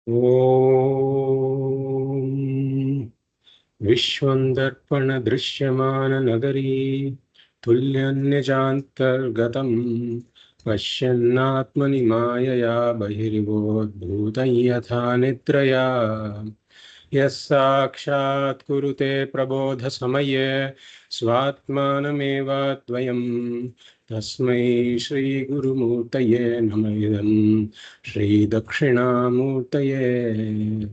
Om Vishwandarpana Drishyamana Nagari Tulyanyajanthargatam Pashyannatmani Mayaya Bahirivod Yatha Nidraya Yasakshat Kurute Prabodha Samaye Svatmanamevadvayam Tasmai Shri Guru Murtaye Namayam Shri Dakshinamurtaye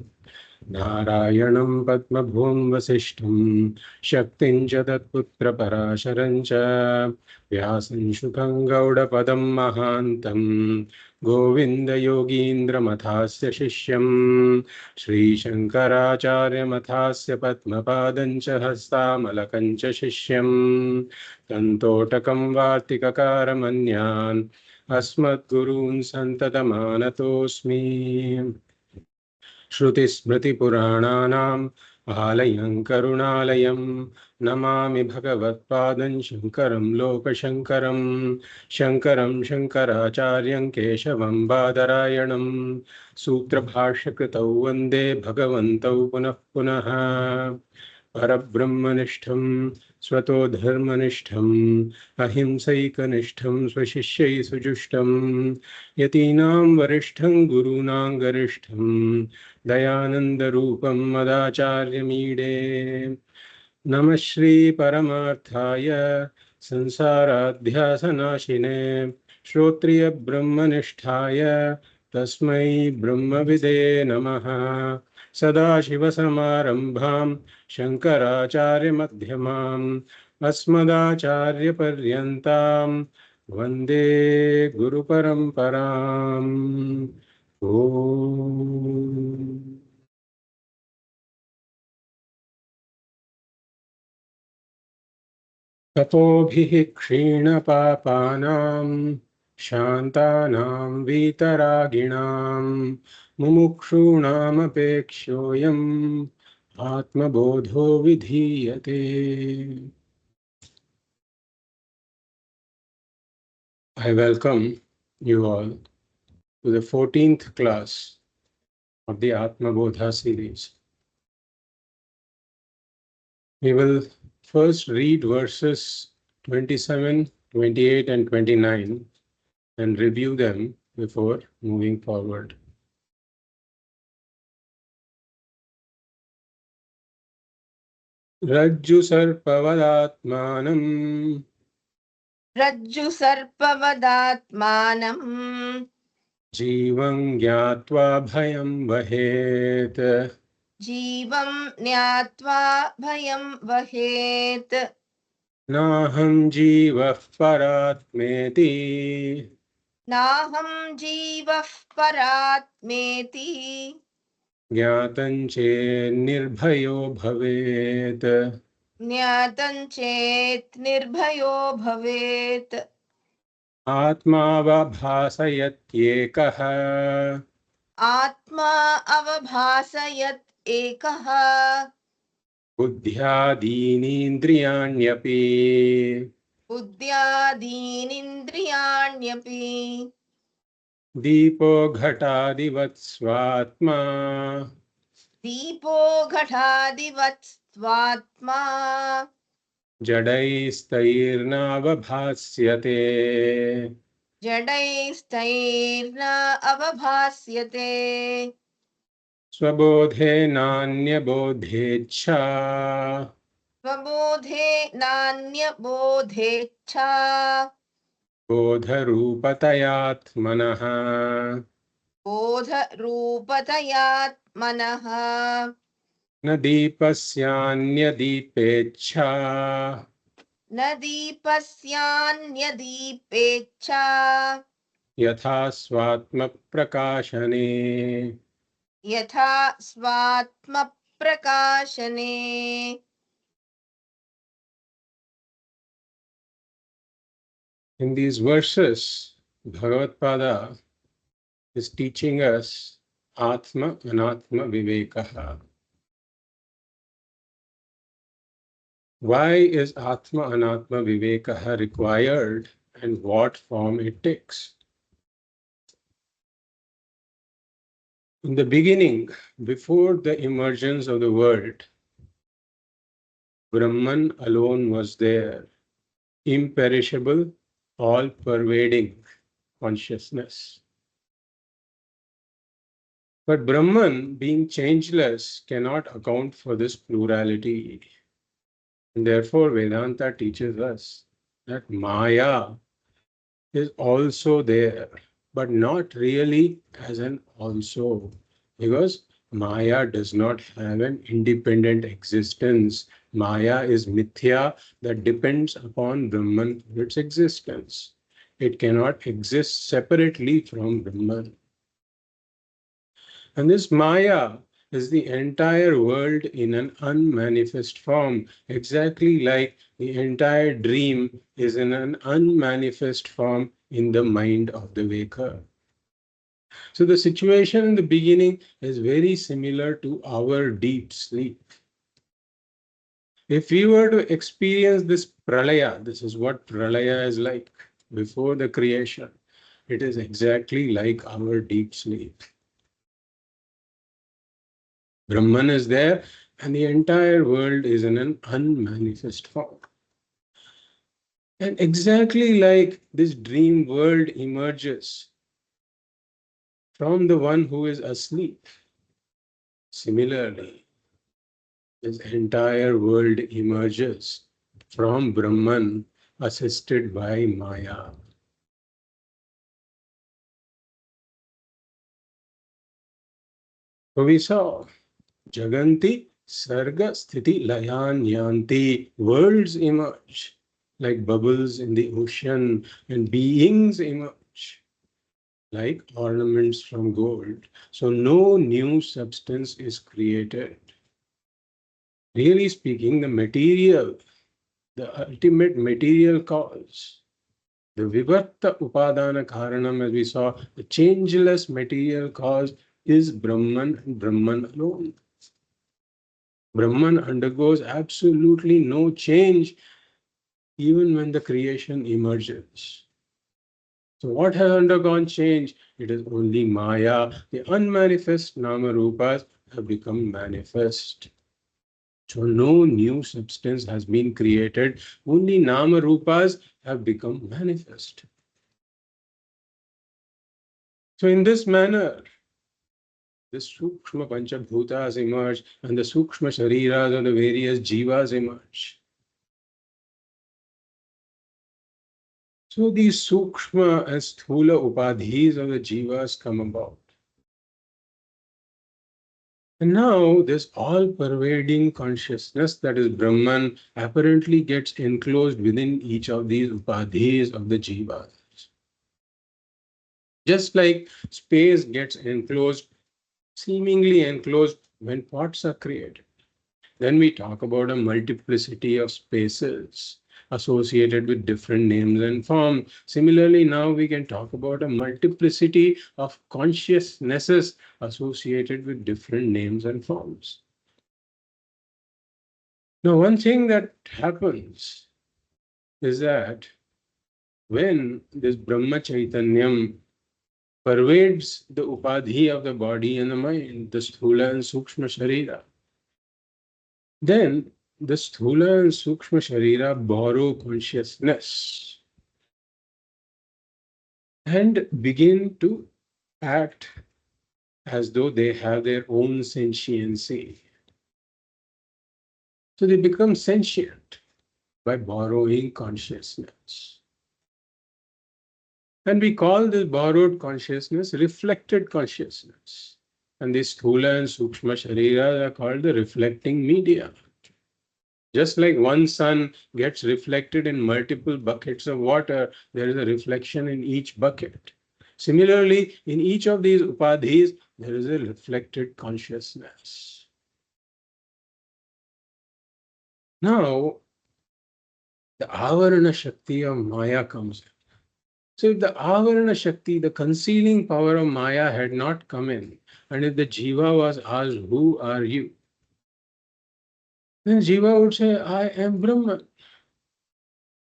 Narayanam Padmabhum Vasishtam Shaktin च तत्पुत्रपराशरं च व्यासं शुकं गौडपदं महान्तं गोविन्दयोगीन्द्रमथास्य शिष्यं श्रीशङ्कराचार्यमथास्य पद्मपादं च हस्तामलकं च शिष्यं तन्तोटकं वार्तिककारमन्यान् अस्मद्गुरून् सन्ततमानतोऽस्मि श्रुतिस्मृतिपुराणानाम् आलयं करुणालयं नमामि भगवत्पादं शङ्करं लोकशङ्करं शङ्करं शङ्कराचार्यं केशवं बादरायणं सूत्रभाष्यकृतौ वन्दे भगवन्तौ पुनः पुनः परब्रह्मनिष्ठं स्वतो धर्मनिष्ठम् अहिंसैकनिष्ठं स्वशिष्यैः सुजुष्टं यतीनां वरिष्ठं गुरूणां गरिष्ठं दयानन्दरूपं मदाचार्यमीडे नमः श्रीपरमार्थाय संसाराध्यासनाशिने श्रोत्रियब्रह्मनिष्ठाय तस्मै ब्रह्मविदे नमः सदाशिवसमारम्भां शङ्कराचार्यमध्यमाम् अस्मदाचार्यपर्यन्तां वन्दे गुरुपरम्पराम् ॐ तपोभिः क्षीणपापानां शान्तानां वीतरागिणां मुमुक्षूणामपेक्ष्योऽयम् आत्मबोधो विधीयते. I welcome you all to the 14th class of the Atma Bodha series. We will first read verses 27, 28 and 29 and review them before moving forward. Rajju sarpavadaatmanam रज्जु सर्पवदात्मानं जीवं ज्ञात्वा भयं वहेत् जीवं ज्ञात्वा भयं वहेत् नाहं जीवः परात्मेति नाहं जीवः परात्मेति ज्ञातं चेन्निर्भयो भवेत् ज्ञातं चेत् निर्भयो भवेत् आत्मावभासयत्येकः आत्मा अवभासयत् एकः बुद्ध्यादीनीन्द्रियाण्यपि बुद्ध्यादीनिन्द्रियाण्यपि दीपो घटादिवत् स्वात्मा दीपो घटादिवत् स्वात्मा जडैस्तैर्नावभास्यते जडैस्तैर्न अवभास्यते स्वबोधे नान्यबोधेच्छा स्वबोधे नान्यबोधेच्छा बोधरूपतयात्मनः बोधरूपतयात्मनः न दीपस्यान्यदीपेच्छा न दीपस्यान्यदीपेच्छा यथा स्वात्मप्रकाशने यथा स्वात्मप्रकाशने In these verses, Bhagavad is teaching us Atma Anatma Vivekaha. Why is Atma Anatma Vivekaha required and what form it takes? In the beginning, before the emergence of the world, Brahman alone was there, imperishable, all pervading consciousness. But Brahman, being changeless, cannot account for this plurality. And therefore, Vedanta teaches us that Maya is also there, but not really as an also, because Maya does not have an independent existence. Maya is mithya that depends upon Brahman for its existence. It cannot exist separately from Brahman. And this Maya is the entire world in an unmanifest form, exactly like the entire dream is in an unmanifest form in the mind of the waker. So the situation in the beginning is very similar to our deep sleep. If we were to experience this pralaya, this is what pralaya is like before the creation. It is exactly like our deep sleep. Brahman is there, and the entire world is in an unmanifest form. And exactly like this dream world emerges from the one who is asleep, similarly, this entire world emerges from Brahman assisted by Maya. So we saw Jaganti Sarga Sthiti Layan Yanti. Worlds emerge like bubbles in the ocean, and beings emerge like ornaments from gold. So no new substance is created. Really speaking, the material, the ultimate material cause, the Vivarta Upadana Karanam, as we saw, the changeless material cause is Brahman and Brahman alone. Brahman undergoes absolutely no change even when the creation emerges. So what has undergone change? It is only Maya. The unmanifest Nama-rupas have become manifest. So no new substance has been created. Only Nama-rupas have become manifest. So in this manner, the Sukshma Panchabhutas emerge and the Sukshma Shariras or the various Jivas emerge. So these Sukshma and Sthula Upadhis of the Jivas come about. And now this all-pervading consciousness that is Brahman apparently gets enclosed within each of these Upadhis of the Jivas. Just like space gets enclosed, seemingly enclosed when pots are created. Then we talk about a multiplicity of spaces associated with different names and forms. Similarly, now we can talk about a multiplicity of consciousnesses associated with different names and forms. Now, one thing that happens is that when this Brahma Chaitanyam pervades the upadhi of the body and the mind, the sthula and sukshma sharira, then the sthula and sukshma sharira borrow consciousness and begin to act as though they have their own sentiency. So they become sentient by borrowing consciousness. And we call this borrowed consciousness reflected consciousness. And this sthula and sukshma sharira are called the reflecting media. Just like one sun gets reflected in multiple buckets of water, there is a reflection in each bucket. Similarly, in each of these upadhis, there is a reflected consciousness. Now, the avarana shakti of Maya comes in. So if the avarana shakti, the concealing power of Maya had not come in, and if the jiva was asked, who are you? Then jiva would say, I am Brahman.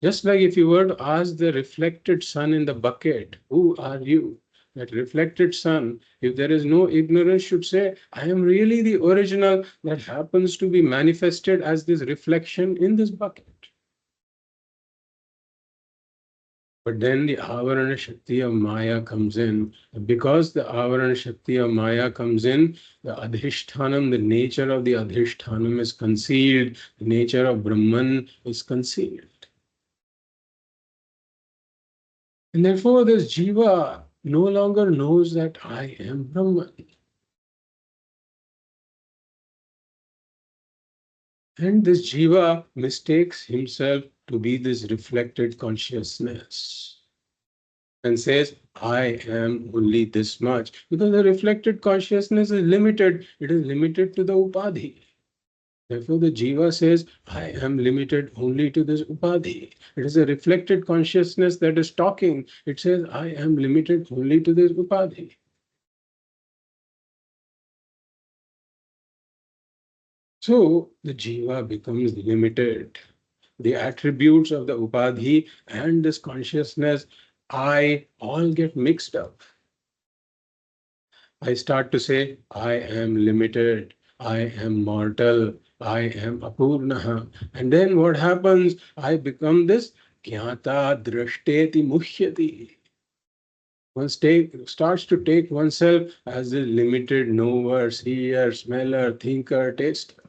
Just like if you were to ask the reflected sun in the bucket, who are you? that reflected sun, if there is no ignorance, should say, I am really the original that happens to be manifested as this reflection in this bucket. But then the Avarana Shakti of Maya comes in. Because the Avarana Shakti of Maya comes in, the Adhishthanam, the nature of the Adhishthanam is concealed, the nature of Brahman is concealed. And therefore, this Jiva no longer knows that I am Brahman. And this Jiva mistakes himself to be this reflected consciousness and says, I am only this much. Because the reflected consciousness is limited, it is limited to the Upadhi. Therefore, the Jiva says, I am limited only to this Upadhi. It is a reflected consciousness that is talking. It says, I am limited only to this Upadhi. So, the Jiva becomes limited. The attributes of the Upadhi and this consciousness, I all get mixed up. I start to say, I am limited, I am mortal, I am apurnaha. And then what happens? I become this jnata drashteti muhyati. Starts to take oneself as a limited knower, seer, smeller, thinker, taster.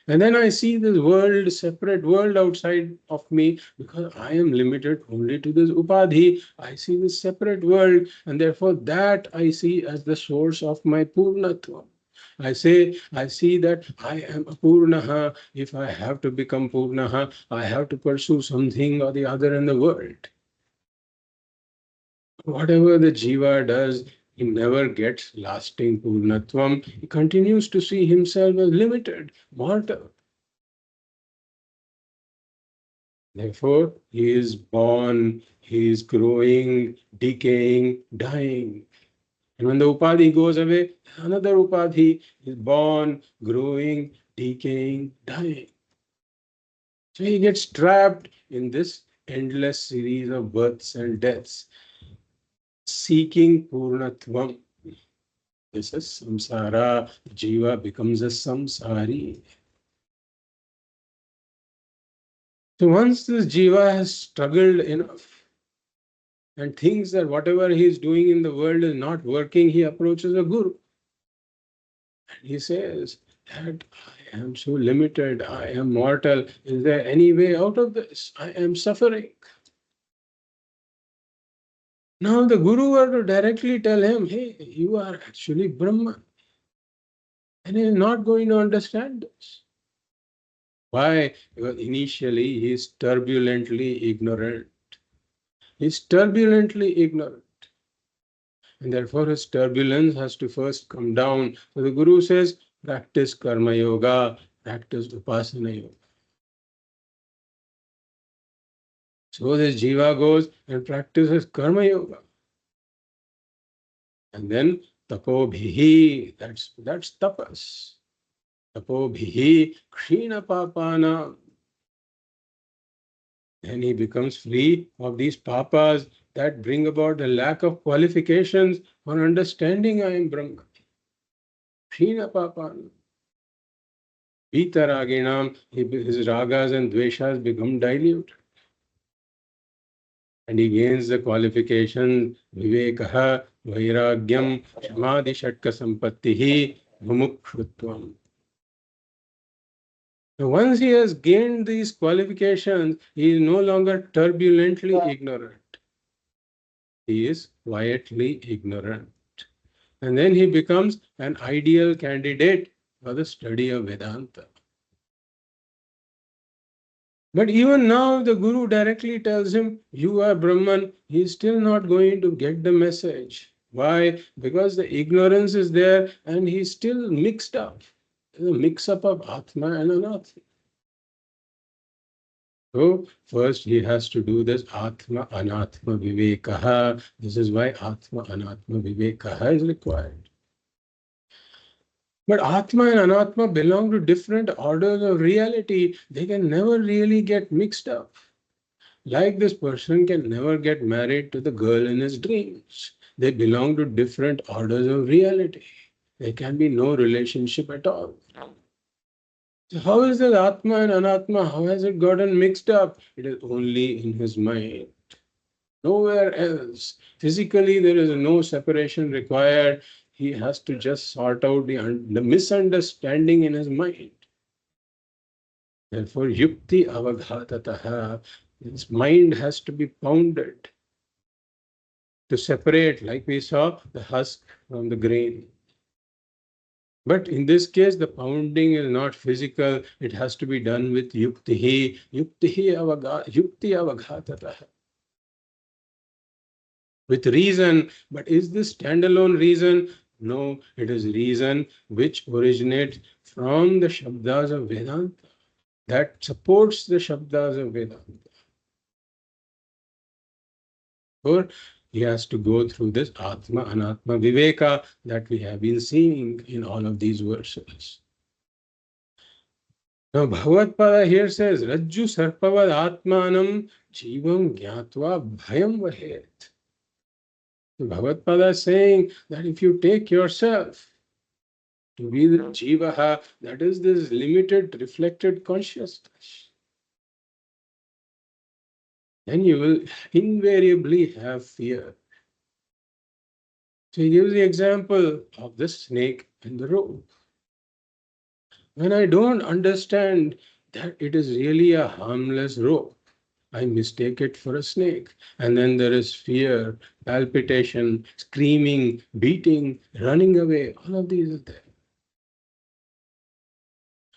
And then I see this world, separate world outside of me because I am limited only to this upadhi. I see this separate world, and therefore that I see as the source of my purnatva. I see that I am a purnaha. If I have to become purnaha, I have to pursue something or the other in the world. Whatever the jiva does, he never gets lasting purnatvam. He continues to see himself as limited, mortal. Therefore, he is born, he is growing, decaying, dying. And when the upadhi goes away, another upadhi is born, growing, decaying, dying. So he gets trapped in this endless series of births and deaths, seeking purnatvam. This is samsara. Jiva becomes a samsari. So once this jiva has struggled enough, and thinks that whatever he is doing in the world is not working, he approaches a guru. And he says that I am so limited, I am mortal. Is there any way out of this? I am suffering. Now the guru were to directly tell him, hey, you are actually Brahman. And he is not going to understand this. Why? Because initially he is turbulently ignorant. He is turbulently ignorant. And therefore his turbulence has to first come down. So the Guru says, practice karma yoga, practice upasana yoga. So this jiva goes and practices karma yoga. And then tapo bhihi, that's tapas. Tapo bhihi kshina papana. Then he becomes free of these papas that bring about the lack of qualifications for understanding I am Brahman. Kshina papana. Vitaraginam, his ragas and dveshas become diluted. And he gains the qualification Vivekaha, Vairagyam, Samadhi Shatka Sampattihi, Mumukshutvam. Now, once he has gained these qualifications, he is no longer turbulently ignorant. He is quietly ignorant. And then he becomes an ideal candidate for the study of Vedanta. But even now, the Guru directly tells him, you are Brahman, he is still not going to get the message. Why? Because the ignorance is there and he's still mixed up. There's a mix up of Atma and Anatma. So, first he has to do this Atma Anatma Vivekaha. This is why Atma Anatma Vivekaha is required. But Atma and Anatma belong to different orders of reality. They can never really get mixed up. Like this person can never get married to the girl in his dreams. They belong to different orders of reality. There can be no relationship at all. So how is this Atma and Anatma? How has it gotten mixed up? It is only in his mind. Nowhere else. Physically, there is no separation required. He has to just sort out the misunderstanding in his mind. Therefore, yukti avaghatataha. His mind has to be pounded to separate, like we saw, the husk from the grain. But in this case, the pounding is not physical. It has to be done with yukti avaghatataha. With reason. But is this standalone reason? No, it is reason which originates from the Shabdas of Vedanta, that supports the Shabdas of Vedanta. Or he has to go through this Atma Anatma Viveka that we have been seeing in all of these verses. Now Bhagavad here says, Rajju Sarpavad Atmanam Jivam Gyatva Bhayam Vahet. So Bhagavad is saying that if you take yourself to be the Jivaha, that is this limited reflected consciousness, then you will invariably have fear. So he gives the example of the snake and the rope. When I don't understand that it is really a harmless rope, I mistake it for a snake. And then there is fear, palpitation, screaming, beating, running away. All of these are there.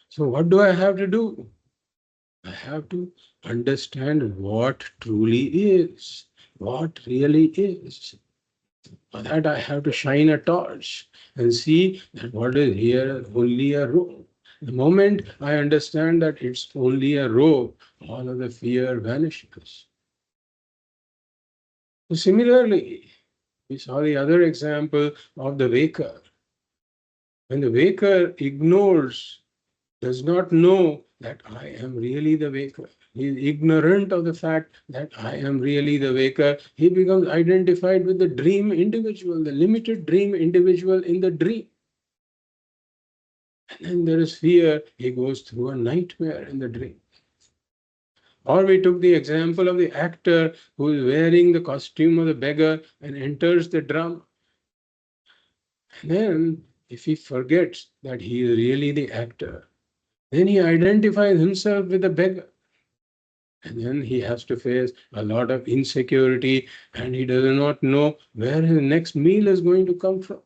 So what do I have to do? I have to understand what truly is, what really is. For that, I have to shine a torch and see that what is here is only a rope. The moment I understand that it's only a rope, all of the fear vanishes. So similarly, we saw the other example of the waker. When the waker ignores, does not know that I am really the waker, he is ignorant of the fact that I am really the waker, he becomes identified with the dream individual, the limited dream individual in the dream. And then there is fear, he goes through a nightmare in the dream. Or we took the example of the actor who is wearing the costume of the beggar and enters the drama. And then, if he forgets that he is really the actor, then he identifies himself with the beggar. And then he has to face a lot of insecurity and he does not know where his next meal is going to come from.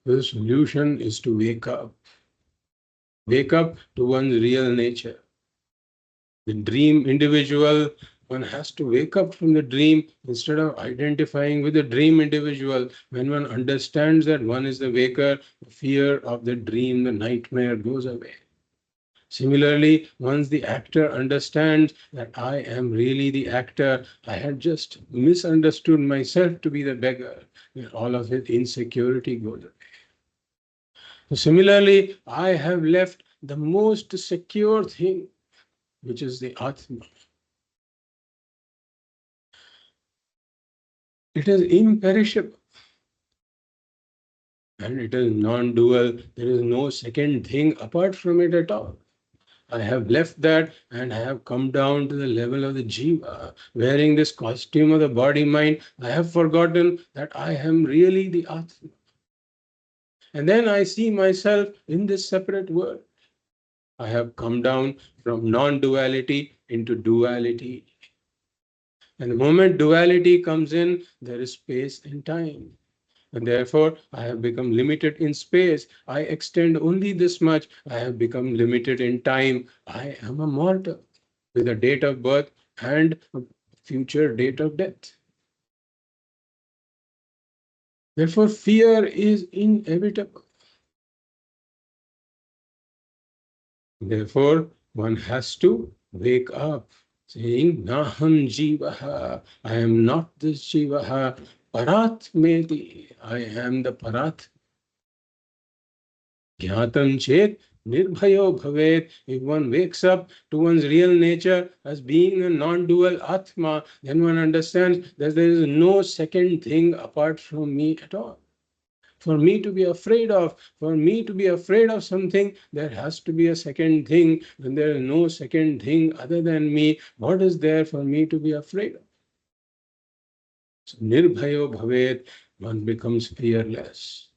The solution is to wake up. Wake up to one's real nature. The dream individual, one has to wake up from the dream instead of identifying with the dream individual. When one understands that one is the waker, the fear of the dream, the nightmare goes away. Similarly, once the actor understands that I am really the actor, I had just misunderstood myself to be the beggar, then all of his insecurity goes away. So similarly, I have left the most secure thing, which is the Atma. It is imperishable and it is non-dual. There is no second thing apart from it at all. I have left that and I have come down to the level of the Jiva, wearing this costume of the body mind. I have forgotten that I am really the Atma. And then I see myself in this separate world. I have come down from non-duality into duality. And the moment duality comes in, there is space and time. And therefore, I have become limited in space. I extend only this much. I have become limited in time. I am a mortal with a date of birth and a future date of death. Therefore, fear is inevitable. Therefore, one has to wake up saying, Naham Jivaha, I am not this Jivaha, Paratmeti, I am the Parat. Jnatam chet Nirbhayo bhavet. If one wakes up to one's real nature as being a non-dual Atma, then one understands that there is no second thing apart from me at all. For me to be afraid of, for me to be afraid of something, there has to be a second thing. When there is no second thing other than me, what is there for me to be afraid of? So, nirbhayo bhavet, one becomes fearless.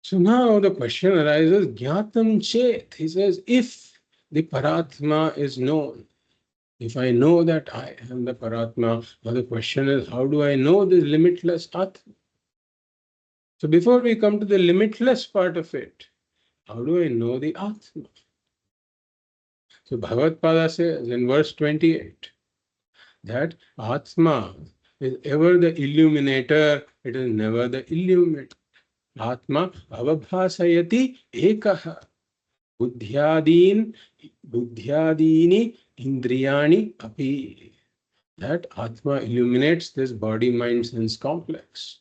So now the question arises, Jnatam Chet. He says, if the Paratma is known, if I know that I am the Paratma, now the question is, how do I know this limitless Atma? So before we come to the limitless part of it, how do I know the Atma? So Bhagavad Pada says in verse 28 that Atma is ever the illuminator, it is never the illuminator. Atma avabhasayati ekaha. Buddhyadin, buddhyadini indriyani api. That Atma illuminates this body, mind, sense complex.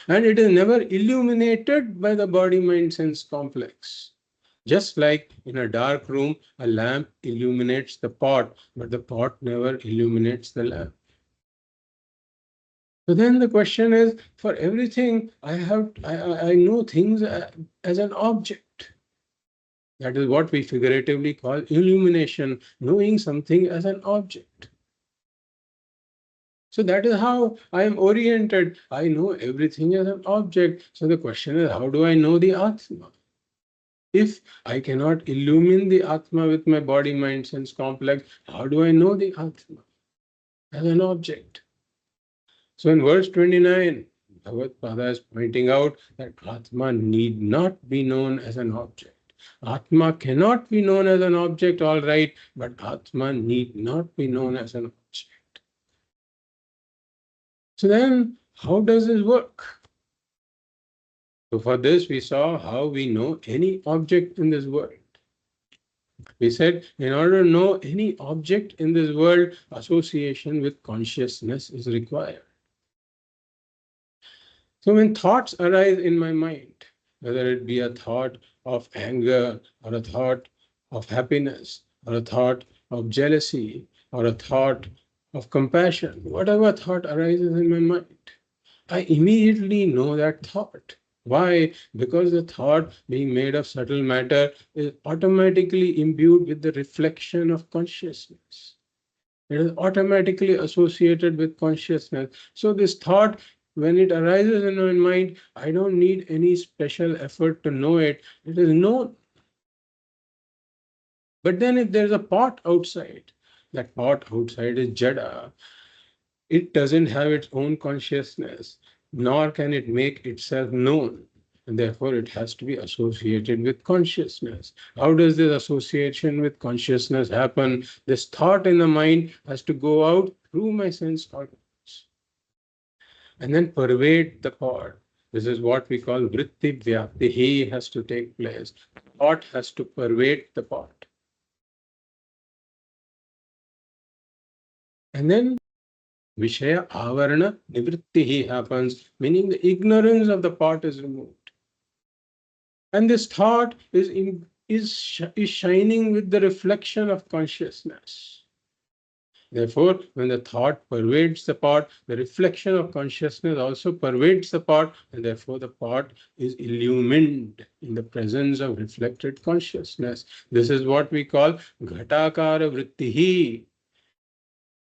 And it is never illuminated by the body, mind, sense complex. Just like in a dark room, a lamp illuminates the pot, but the pot never illuminates the lamp. So then the question is, for everything, I know things as an object. That is what we figuratively call illumination, knowing something as an object. So that is how I am oriented. I know everything as an object. So the question is, how do I know the Atma? If I cannot illumine the Atma with my body, mind, sense complex, how do I know the Atma as an object? So in verse 29, Bhagavad Pada is pointing out that Atma need not be known as an object. Atma cannot be known as an object, all right, but Atma need not be known as an object. So then, how does this work? So for this, we saw how we know any object in this world. We said in order to know any object in this world, association with consciousness is required. So when thoughts arise in my mind, whether it be a thought of anger or a thought of happiness or a thought of jealousy or a thought of compassion, whatever thought arises in my mind, I immediately know that thought. Why? Because the thought, being made of subtle matter, is automatically imbued with the reflection of consciousness. It is automatically associated with consciousness. So this thought, when it arises in my mind, I don't need any special effort to know it. It is known. But then if there's a pot outside, that pot outside is jada. It doesn't have its own consciousness, nor can it make itself known. And therefore, it has to be associated with consciousness. How does this association with consciousness happen? This thought in the mind has to go out through my sense organs and then pervade the pot. This is what we call vritti vyapti. He has to take place. Thought has to pervade the pot. And then Vishaya avarana nivritti happens, meaning the ignorance of the pot is removed. And this thought is shining with the reflection of consciousness. Therefore, when the thought pervades the pot, the reflection of consciousness also pervades the pot, and therefore the pot is illumined in the presence of reflected consciousness. This is what we call ghatakara vrittihi,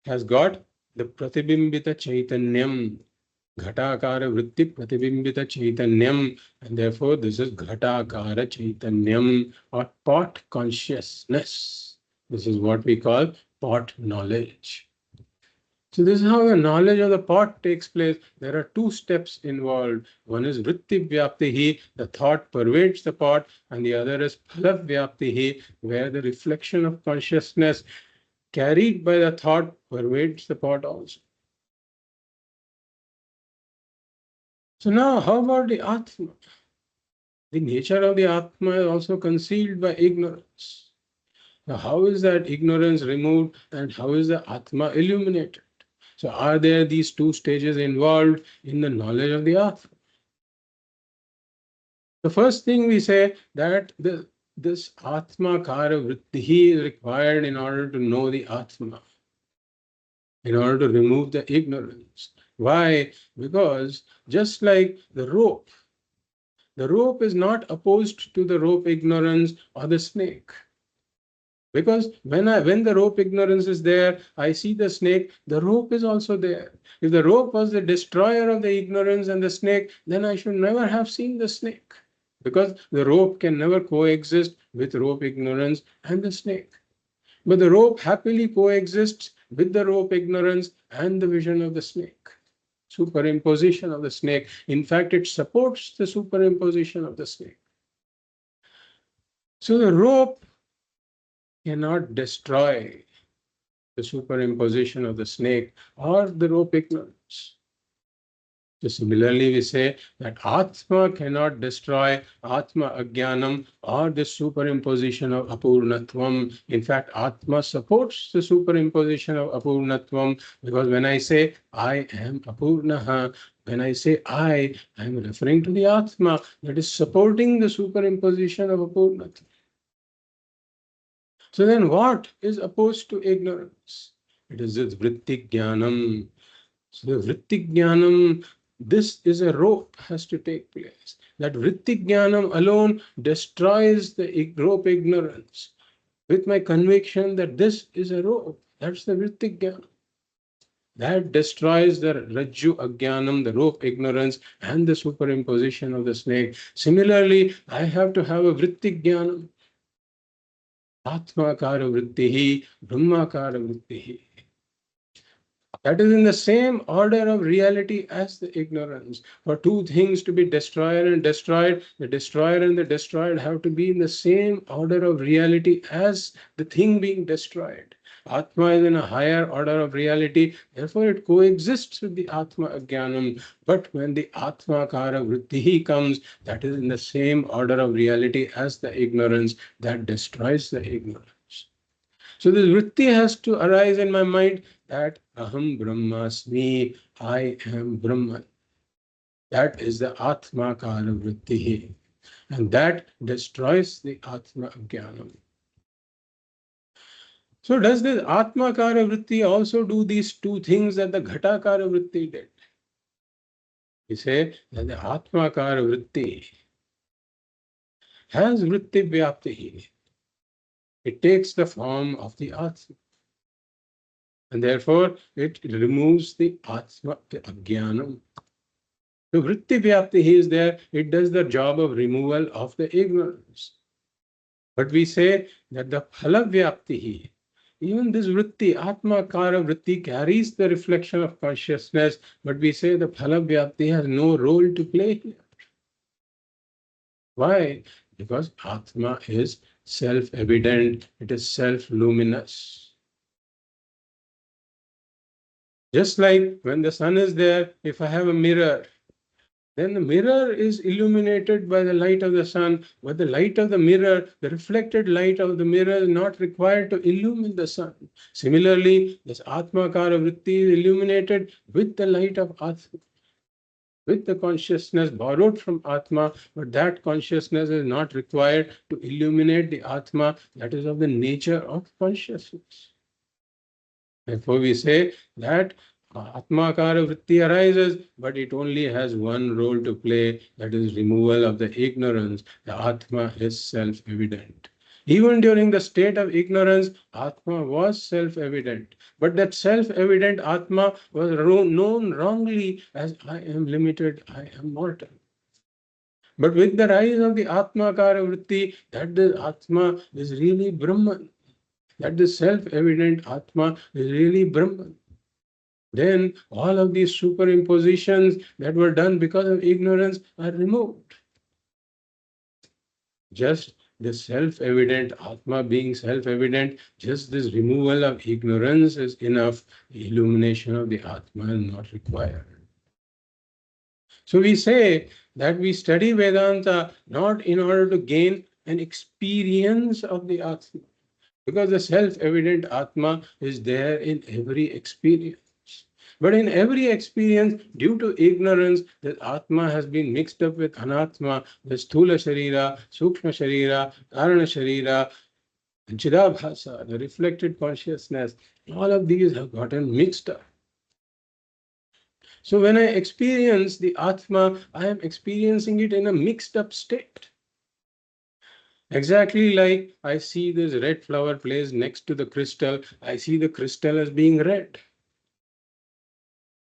has got the Pratibimbita Chaitanyam, Ghatakara Vritti Pratibimbita Chaitanyam, and therefore this is Ghatakara Chaitanyam or pot consciousness. This is what we call pot knowledge. So this is how the knowledge of the pot takes place. There are two steps involved. One is Vritti Vyaptihi, the thought pervades the pot, and the other is Phala Vyaptihi, where the reflection of consciousness carried by the thought pervades the pot also. So now, how about the Atma? The nature of the Atma is also concealed by ignorance. Now, how is that ignorance removed and how is the Atma illuminated? So, are there these two stages involved in the knowledge of the Atma? The first thing we say that this Atma Kara Vritti is required in order to know the Atma, in order to remove the ignorance. Why? Because just like the rope is not opposed to the rope ignorance or the snake. Because when the rope ignorance is there, I see the snake, the rope is also there. If the rope was the destroyer of the ignorance and the snake, then I should never have seen the snake. Because the rope can never coexist with rope ignorance and the snake. But the rope happily coexists with the rope ignorance and the vision of the snake. Superimposition of the snake. In fact, it supports the superimposition of the snake. So the rope cannot destroy the superimposition of the snake or the rope ignorance. So similarly, we say that Atma cannot destroy Atma Ajnanam or the superimposition of Apurnatvam. In fact, Atma supports the superimposition of Apurnatvam, because when I say I am Apurnaha, when I say I am referring to the Atma that is supporting the superimposition of Apurnatvam. So then what is opposed to ignorance? It is this vritti jnanam. So the vritti jnanam, this is a rope has to take place. That vritti jnanam alone destroys the rope ignorance. With my conviction that this is a rope, that's the vritti jnanam. That destroys the rajju ajnanam, the rope ignorance, and the superimposition of the snake. Similarly, I have to have a vritti jnanam. Atmakara vrittihi, brahmakara vrittihi. That is in the same order of reality as the ignorance. For two things to be destroyer and destroyed, the destroyer and the destroyed have to be in the same order of reality as the thing being destroyed. Atma is in a higher order of reality, therefore it coexists with the Atma Ajnanam. But when the Atma Kara Vrittihi comes, that is in the same order of reality as the ignorance that destroys the ignorance. So this vritti has to arise in my mind that Aham Brahmasmi, I am Brahman. That is the Atma Kara vritti. And that destroys the Atma Jnanam. So does this Atma Kara vritti also do these two things that the Ghata Kara vritti did? We say that the Atma Kara vritti has vritti vyapti. It takes the form of the Atma. And therefore it removes the Atma Ajnanam. So vritti vyapti is there, it does the job of removal of the ignorance. But we say that the phala vyapti, even this vritti, atma kara vritti carries the reflection of consciousness, but we say the phala vyapti has no role to play here. Why? Because atma is self-evident, it is self-luminous. Just like when the sun is there, if I have a mirror, then the mirror is illuminated by the light of the sun, but the light of the mirror, the reflected light of the mirror is not required to illumine the sun. Similarly, this Atmakara Vritti is illuminated with the light of Atma, with the consciousness borrowed from Atma, but that consciousness is not required to illuminate the Atma that is of the nature of consciousness. Therefore, we say that Atmakara vritti arises, but it only has one role to play, that is removal of the ignorance. The Atma is self-evident. Even during the state of ignorance, Atma was self-evident. But that self-evident Atma was known wrongly as I am limited, I am mortal. But with the rise of the Atmakara vritti, that the Atma is really Brahman. That the self-evident Atma is really Brahman. Then all of these superimpositions that were done because of ignorance are removed. Just the self-evident Atma being self-evident, just this removal of ignorance is enough. The illumination of the Atma is not required. So we say that we study Vedanta not in order to gain an experience of the Atma, because the self-evident Atma is there in every experience. But in every experience, due to ignorance, that Atma has been mixed up with Anatma, the Sthula Sharira, Sukshma Sharira, Karana Sharira, Chidabhasa, the reflected consciousness, all of these have gotten mixed up. So when I experience the Atma, I am experiencing it in a mixed up state. Exactly like I see this red flower placed next to the crystal, I see the crystal as being red.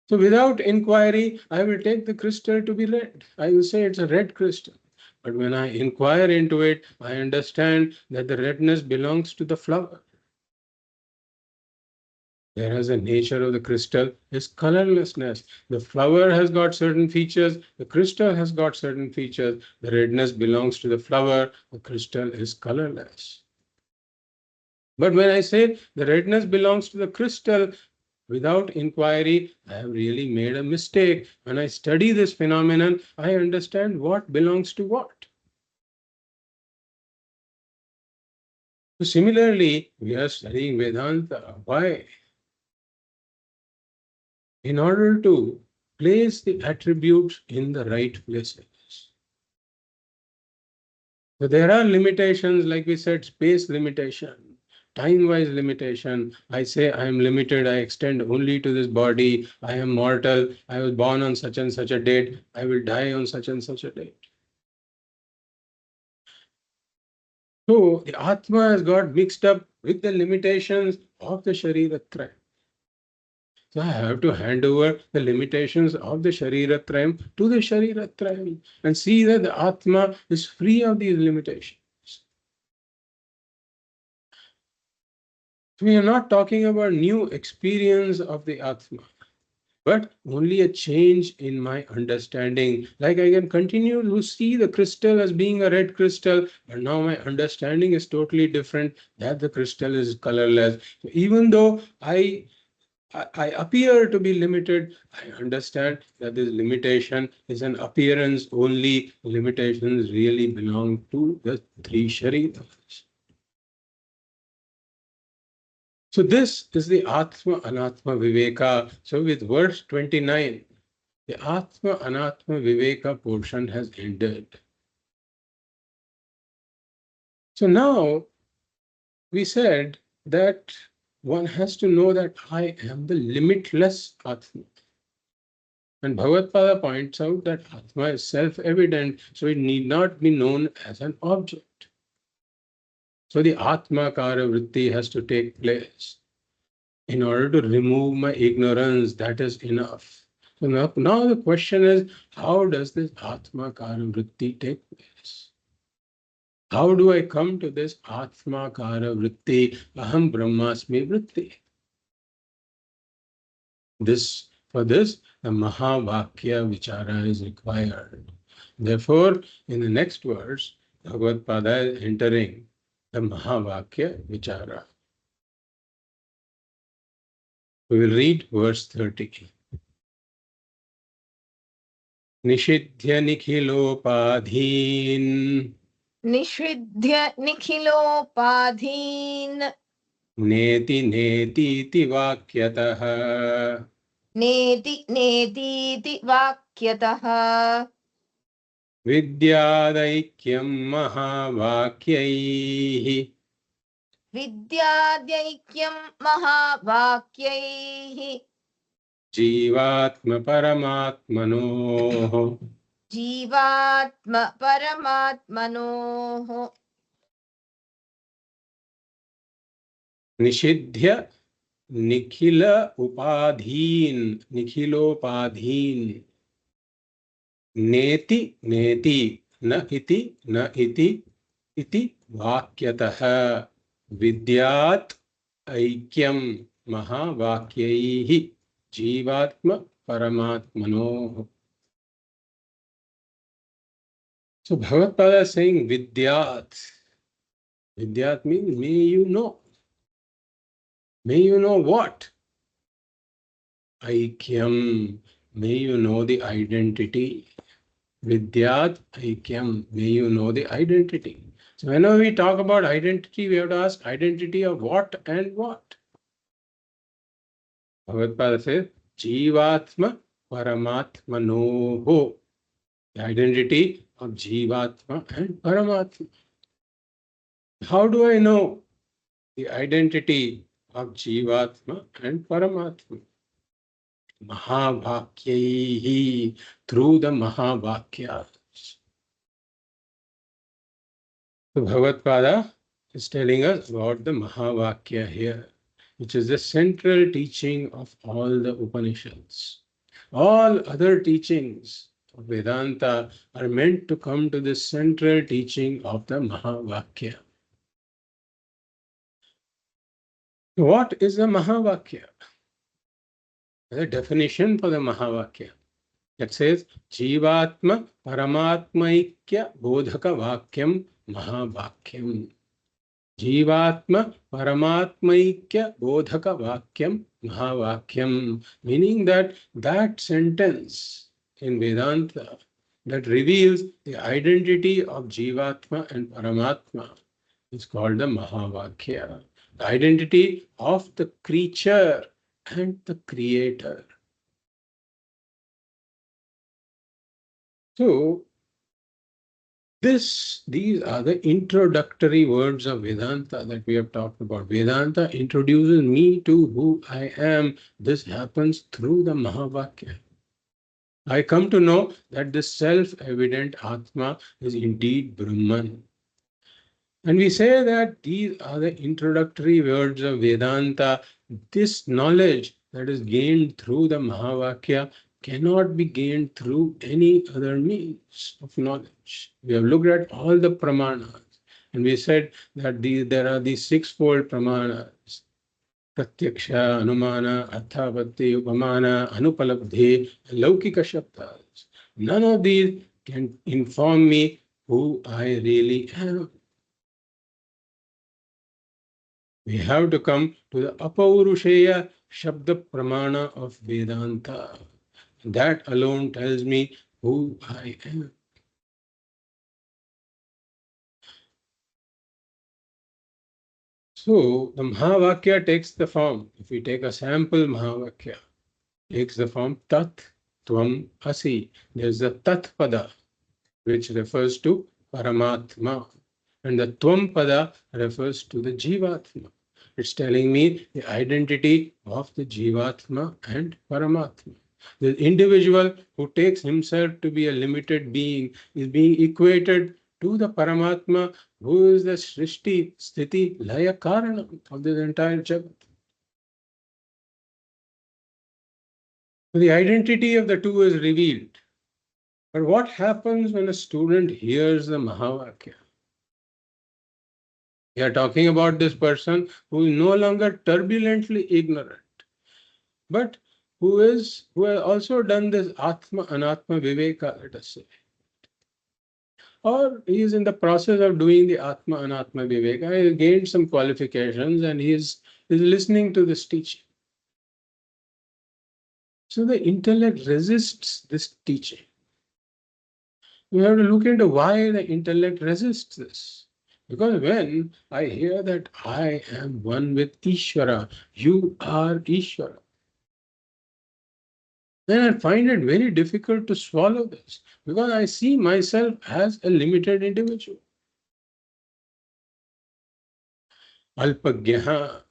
So without inquiry, I will take the crystal to be red. I will say it's a red crystal. But when I inquire into it, I understand that the redness belongs to the flower. Whereas the nature of the crystal is colorlessness. The flower has got certain features, the crystal has got certain features. The redness belongs to the flower, the crystal is colorless. But when I say the redness belongs to the crystal, without inquiry, I have really made a mistake. When I study this phenomenon, I understand what belongs to what. So similarly, we are studying Vedanta. Why? In order to place the attributes in the right places. So there are limitations, like we said, space limitation, time-wise limitation. I say I am limited, I extend only to this body, I am mortal, I was born on such and such a date, I will die on such and such a date. So the Atma has got mixed up with the limitations of the Shariratrayam. So I have to hand over the limitations of the Shariratrayam to the Shariratrayam and see that the Atma is free of these limitations. We are not talking about new experience of the Atma, but only a change in my understanding. Like I can continue to see the crystal as being a red crystal, but now my understanding is totally different, that the crystal is colorless. So even though I appear to be limited, I understand that this limitation is an appearance only. Limitations really belong to the three shariras. So this is the Atma Anatma Viveka. So with verse 29, the Atma Anatma Viveka portion has ended. So now we said that one has to know that I am the limitless Atma. And Bhagavad points out that Atma is self-evident, so it need not be known as an object. So the Atma Kara Vritti has to take place. In order to remove my ignorance, that is enough. So now the question is, how does this Atma Kara Vritti take place? How do I come to this Atma Kara Vritti, Aham Brahmasmi Vritti? For this, the Mahavakya Vichara is required. Therefore, in the next verse, Bhagavad Pada is entering the Mahavakya Vichara. We will read verse 30. निषिध्य निखिलोपाधीन निषिध्य निखिलोपाधीन् नेति नेतीति वाक्यतः नेति नेतीति वाक्यतः विद्यादैक्यं महावाक्यैः विद्याद्यैक्यं महावाक्यैः जीवात्म परमात्मनोः जीवात्म परमात्मनोः निषिध्य निखिल उपाधीन निखिलोपाधीन नेति नेति न इति वाक्यतः विद्यात् ऐक्यं महावाक्यैः जीवात्म परमात्मनोः. So Bhagavad is saying Vidyat. Vidyat means may you know. May you know what? Aikyam. May you know the identity. Vidyat Aikyam. May you know the identity. So whenever we talk about identity, we have to ask identity of what and what. Bhagavad says Jivatma Paramatmanoho. The identity of Jivatma and Paramatma. How do I know the identity of Jivatma and Paramatma? Mahavakya, through the Mahavakyas. So Bhagavad is telling us about the Mahavakya here, which is the central teaching of all the Upanishads. All other teachings of Vedanta are meant to come to the central teaching of the Mahavakya. What is the Mahavakya? The definition for the Mahavakya. It says, Jivatma Paramatmaikya Bodhaka Vakyam Mahavakyam. Jivatma Paramatmaikya Bodhaka Vakyam Mahavakyam. Meaning that sentence in Vedanta that reveals the identity of Jivatma and Paramatma is called the Mahavakya. The identity of the creature and the creator. So, these are the introductory words of Vedanta that we have talked about. Vedanta introduces me to who I am. This happens through the Mahavakya. I come to know that this self-evident Atma is indeed Brahman. And we say that these are the introductory words of Vedanta. This knowledge that is gained through the Mahavakya cannot be gained through any other means of knowledge. We have looked at all the pramanas and we said that there are these sixfold pramanas. Pratyaksha, Anumana, Arthapatti, Upamana, Anupalabdhi, Laukika Shabdas. None of these can inform me who I really am. We have to come to the Apaurusheya Shabda Pramana of Vedanta. That alone tells me who I am. So the Mahavakya takes the form, if we take a sample Mahavakya, takes the form Tat Tvam Asi. There's the Tat Pada, which refers to Paramatma. And the Tvam Pada refers to the Jivatma. It's telling me the identity of the Jivatma and Paramatma. The individual who takes himself to be a limited being is being equated to the Paramatma, who is the Srishti, Sthiti, Laya Karana of this entire Jagat. The identity of the two is revealed. But what happens when a student hears the Mahavakya? We are talking about this person who is no longer turbulently ignorant, but who has also done this Atma Anatma Viveka, let us say. Or he is in the process of doing the Atma Anatma Viveka. He has gained some qualifications and he is listening to this teaching. So the intellect resists this teaching. We have to look into why the intellect resists this. Because when I hear that I am one with Ishvara, you are Ishvara, then I find it very difficult to swallow this because I see myself as a limited individual. Alpagyaha,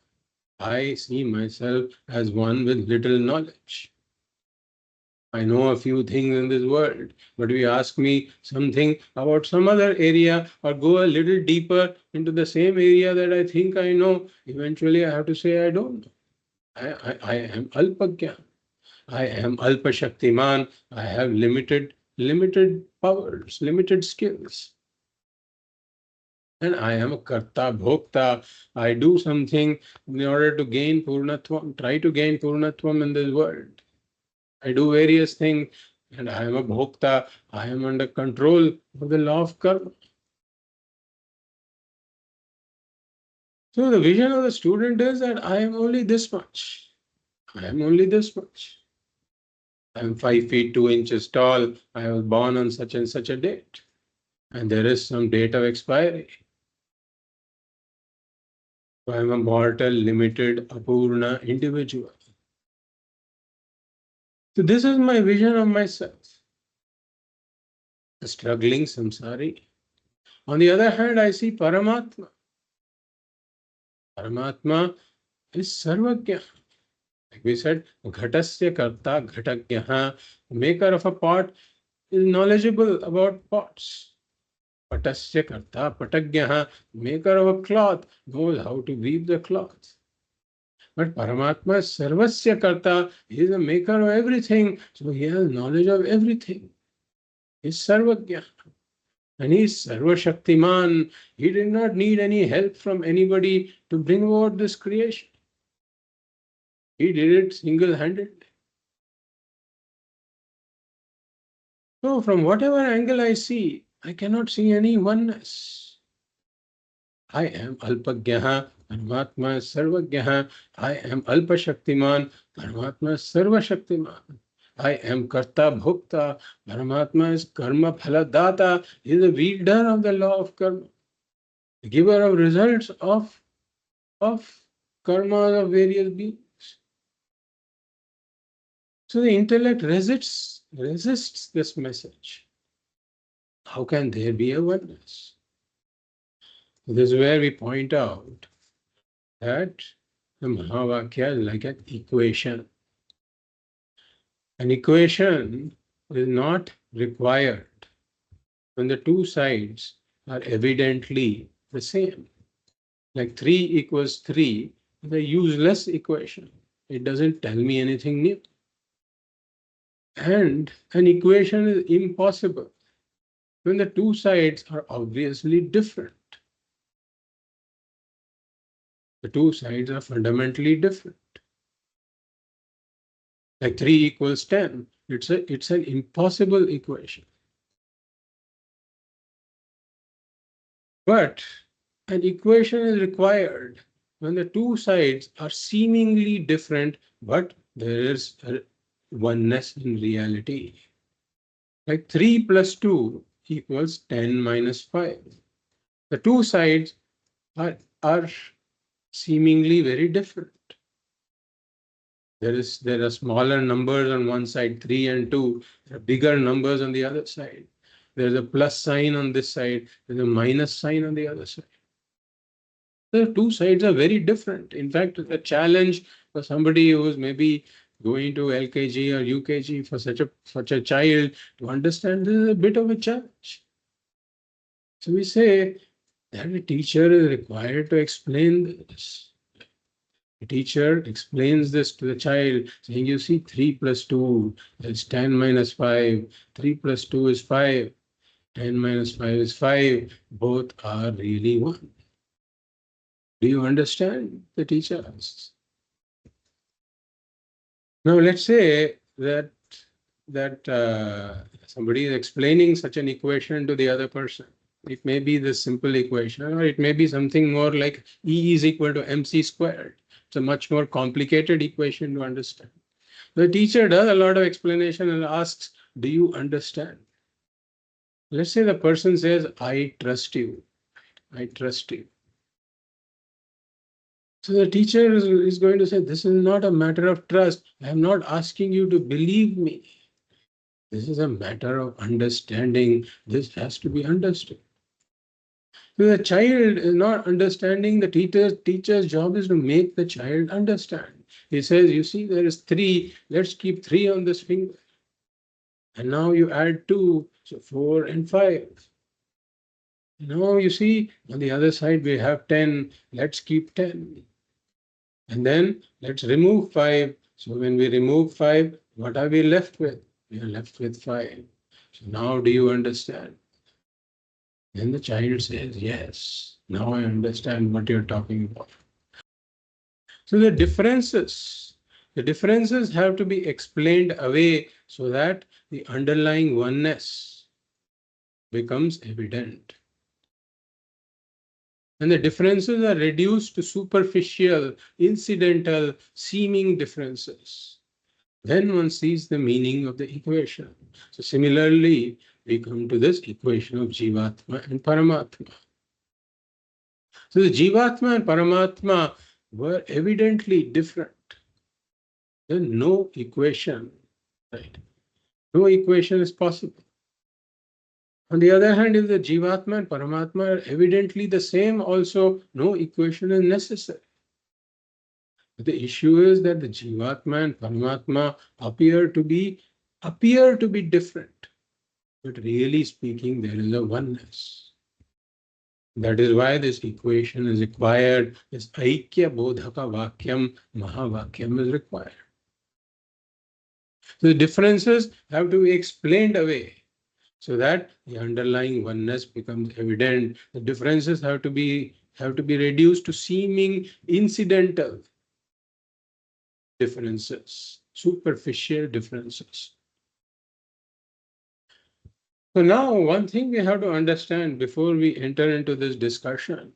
I see myself as one with little knowledge. I know a few things in this world, but if you ask me something about some other area or go a little deeper into the same area that I think I know, eventually I have to say I don't know. I am Alpagya. I am Alpa Shaktiman. I have limited powers, limited skills. And I am a Karta Bhokta. I do something in order to gain Purnatvam, try to gain Purnatvam in this world. I do various things and I am a Bhokta. I am under control of the law of karma. So the vision of the student is that I am only this much. I am only this much. I am 5 feet 2 inches tall. I was born on such and such a date. And there is some date of expiry. So I am a mortal, limited, apurna individual. So this is my vision of myself, a struggling samsari. On the other hand, I see Paramatma. Paramatma is Sarvagya. Like we said, Ghatasya Karta Ghatagyaha, maker of a pot is knowledgeable about pots. Patasya Karta Patagyaha, maker of a cloth, knows how to weave the cloth. But Paramatma is Sarvasya Karta, he is the maker of everything, so he has knowledge of everything. He is Sarvagya. And he is Sarva Shaktiman. He did not need any help from anybody to bring about this creation. He did it single-handedly. So from whatever angle I see, I cannot see any oneness. I am Alpagyaha, Paramatma is Sarvagyaha. I am Alpashaktiman, Paramatma is Sarvashaktiman. I am Karta Bhokta, Paramatma is Karma Phaladata. He is the wielder of the law of karma, the giver of results of karma of various beings. So the intellect resists this message. How can there be a oneness? This is where we point out that the Mahavakya is like an equation. An equation is not required when the two sides are evidently the same. Like 3 equals 3 is a useless equation. It doesn't tell me anything new. And an equation is impossible when the two sides are obviously different. The two sides are fundamentally different. Like 3 equals 10. It's an impossible equation. But an equation is required when the two sides are seemingly different, but there is a oneness in reality. Like 3 plus 2 equals 10 minus 5. The two sides are seemingly very different. There are smaller numbers on one side, 3 and 2. There are bigger numbers on the other side. There's a plus sign on this side. There's a minus sign on the other side. The two sides are very different. In fact, the challenge for somebody who is maybe going to LKG or UKG for such a child to understand this is a bit of a challenge. So we say that a teacher is required to explain this. The teacher explains this to the child, saying, you see, 3 plus 2 is 10 minus 5. 3 plus 2 is 5. 10 minus 5 is 5. Both are really 1. Do you understand? The teacher asks. Now, let's say that somebody is explaining such an equation to the other person. It may be the simple equation, or it may be something more like E is equal to mc squared. It's a much more complicated equation to understand. The teacher does a lot of explanation and asks, do you understand? Let's say the person says, I trust you. I trust you. So the teacher is going to say, this is not a matter of trust. I am not asking you to believe me. This is a matter of understanding. This has to be understood. So the child is not understanding. The teacher's job is to make the child understand. He says, you see, there is 3. Let's keep 3 on this finger. And now you add 2, so 4 and 5. Now you see, on the other side we have 10. Let's keep 10. And then let's remove 5. So when we remove 5, what are we left with? We are left with 5. So now do you understand? Then the child says, yes, now I understand what you're talking about. So the differences have to be explained away so that the underlying oneness becomes evident. And the differences are reduced to superficial, incidental, seeming differences. Then one sees the meaning of the equation. So similarly, we come to this equation of Jivatma and Paramatma. So the Jivatma and Paramatma were evidently different. There's no equation Right? No equation is possible. On the other hand, if the Jivatma and Paramatma are evidently the same, also no equation is necessary. But the issue is that the Jivatma and Paramatma appear to be different. But really speaking, there is a oneness. That is why this equation is required. This Aikya Bodhaka Vakyam, Mahavakyam is required. So the differences have to be explained away so that the underlying oneness becomes evident. The differences have to be reduced to seeming incidental differences, superficial differences. So now one thing we have to understand before we enter into this discussion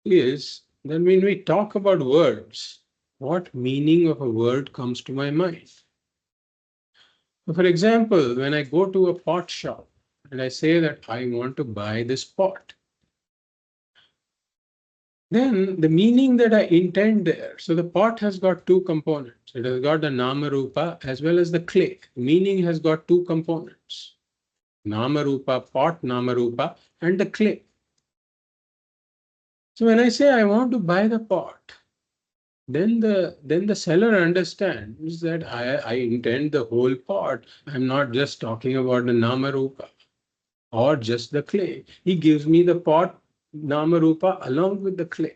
is that when we talk about words, what meaning of a word comes to my mind? So for example, when I go to a pot shop and I say that I want to buy this pot, then the meaning that I intend there, so the pot has got two components. It has got the Nama Rupa as well as the clay. Meaning has got two components. Nama Rupa, pot Nama Rupa, and the clay. So when I say I want to buy the pot, then the seller understands that I intend the whole pot. I'm not just talking about the Nama Rupa or just the clay. He gives me the pot Nama Rupa along with the clay.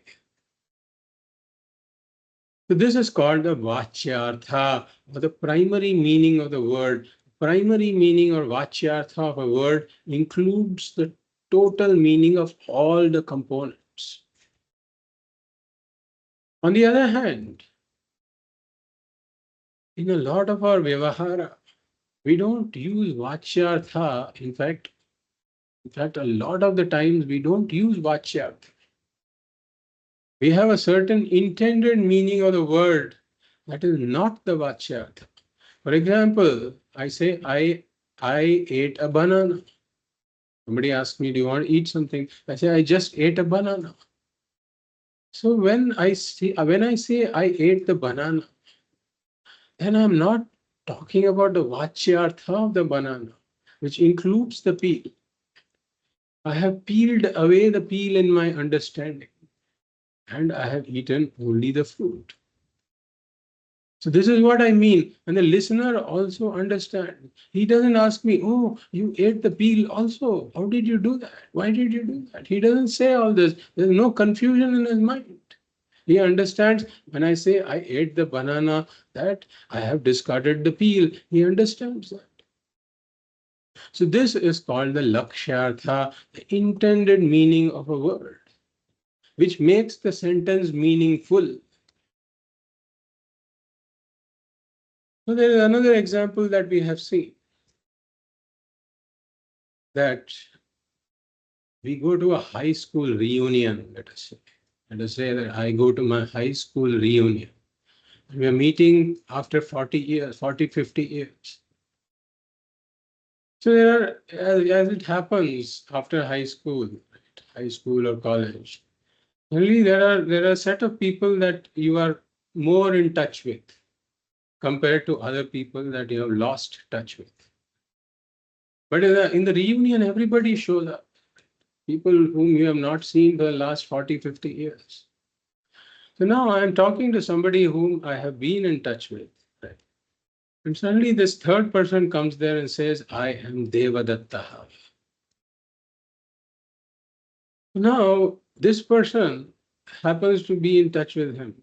So this is called the Vachyartha, or the primary meaning of the word. Primary meaning or Vachyartha of a word includes the total meaning of all the components. On the other hand, in a lot of our Vyavahara, we don't use Vachyartha. In fact, a lot of the times we don't use Vachyartha. We have a certain intended meaning of the word that is not the Vachyartha. For example, I say, I ate a banana. Somebody asks me, do you want to eat something? I say, I just ate a banana. So when I say I ate the banana, then I'm not talking about the Vachyartha of the banana, which includes the peel. I have peeled away the peel in my understanding, and I have eaten only the fruit. So this is what I mean. And the listener also understands. He doesn't ask me, oh, you ate the peel also. How did you do that? Why did you do that? He doesn't say all this. There's no confusion in his mind. He understands when I say I ate the banana that I have discarded the peel. He understands that. So this is called the lakshyartha, the intended meaning of a word, which makes the sentence meaningful. So there is another example that we have seen, that we go to a high school reunion, let us say. Let us say that I go to my high school reunion. We are meeting after 40 years, 40, 50 years. So there are, as it happens after high school, right, high school or college, only there are a set of people that you are more in touch with compared to other people that you have lost touch with. But in the reunion, everybody shows up. People whom you have not seen for the last 40, 50 years. So now I am talking to somebody whom I have been in touch with. Right? And suddenly this third person comes there and says, I am Devadatta. Now this person happens to be in touch with him,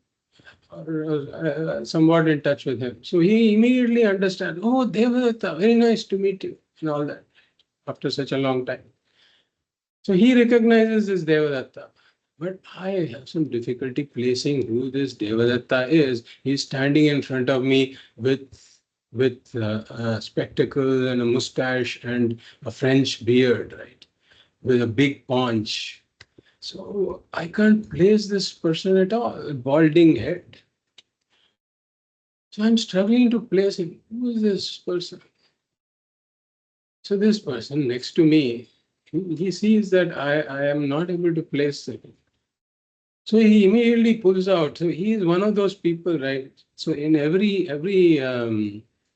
or somewhat in touch with him. So he immediately understands, oh, Devadatta, very nice to meet you, and all that, after such a long time. So he recognizes this Devadatta. But I have some difficulty placing who this Devadatta is. He's standing in front of me with spectacles and a mustache and a French beard, right? With a big paunch. So I can't place this person at all, a balding head. So I'm struggling to place him. Who is this person? So this person next to me, he sees that I am not able to place him. So he immediately pulls out. So he is one of those people, right? So in every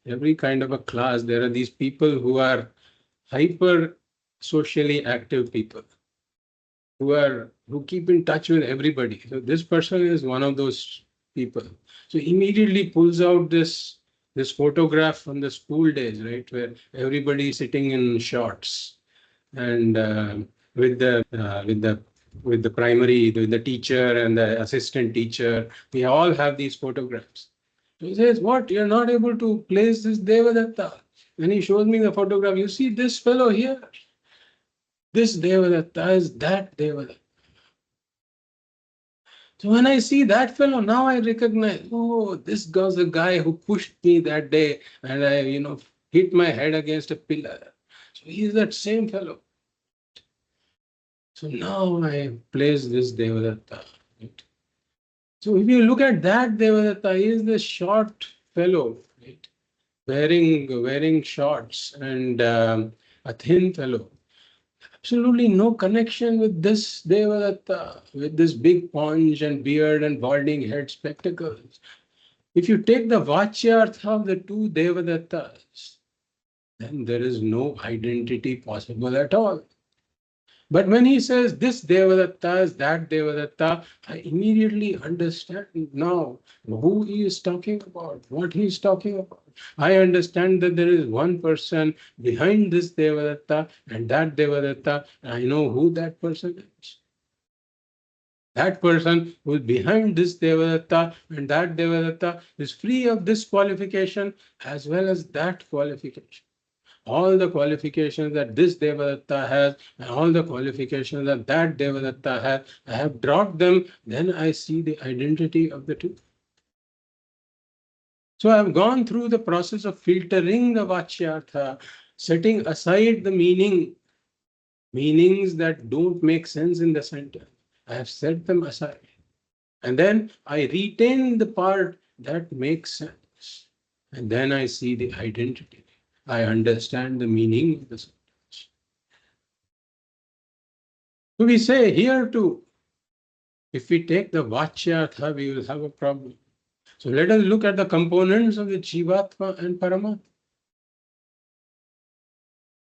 every kind of a class, there are these people who are hyper socially active people who keep in touch with everybody. So this person is one of those people. So immediately pulls out this photograph from the school days, right, where everybody is sitting in shorts and with the primary, with the teacher and the assistant teacher, we all have these photographs. So he says, "What? You're not able to place this Devadatta?" Then he shows me the photograph. You see this fellow here? This Devadatta is that Devadatta. So when I see that fellow, now I recognize, oh, this was the guy who pushed me that day and I, hit my head against a pillar. So he is that same fellow. So now I place this Devadatta. Right? So if you look at that Devadatta, he is the short fellow, right? Wearing shorts and a thin fellow. Absolutely no connection with this Devadatta, with this big paunch and beard and balding head spectacles. If you take the Vachyartha of the two Devadattas, then there is no identity possible at all. But when he says this Devadatta is that Devadatta, I immediately understand now who he is talking about, what he is talking about. I understand that there is one person behind this Devadatta and that Devadatta. I know who that person is. That person who is behind this Devadatta and that Devadatta is free of this qualification as well as that qualification. All the qualifications that this Devadatta has and all the qualifications that that Devadatta has, I have dropped them, then I see the identity of the two. So I've gone through the process of filtering the Vachyartha, setting aside the meanings that don't make sense in the sentence. I have set them aside. And then I retain the part that makes sense. And then I see the identity. I understand the meaning of the sentence. So we say here too, if we take the Vachyartha, we will have a problem. So let us look at the components of the Jivatma and Paramatma.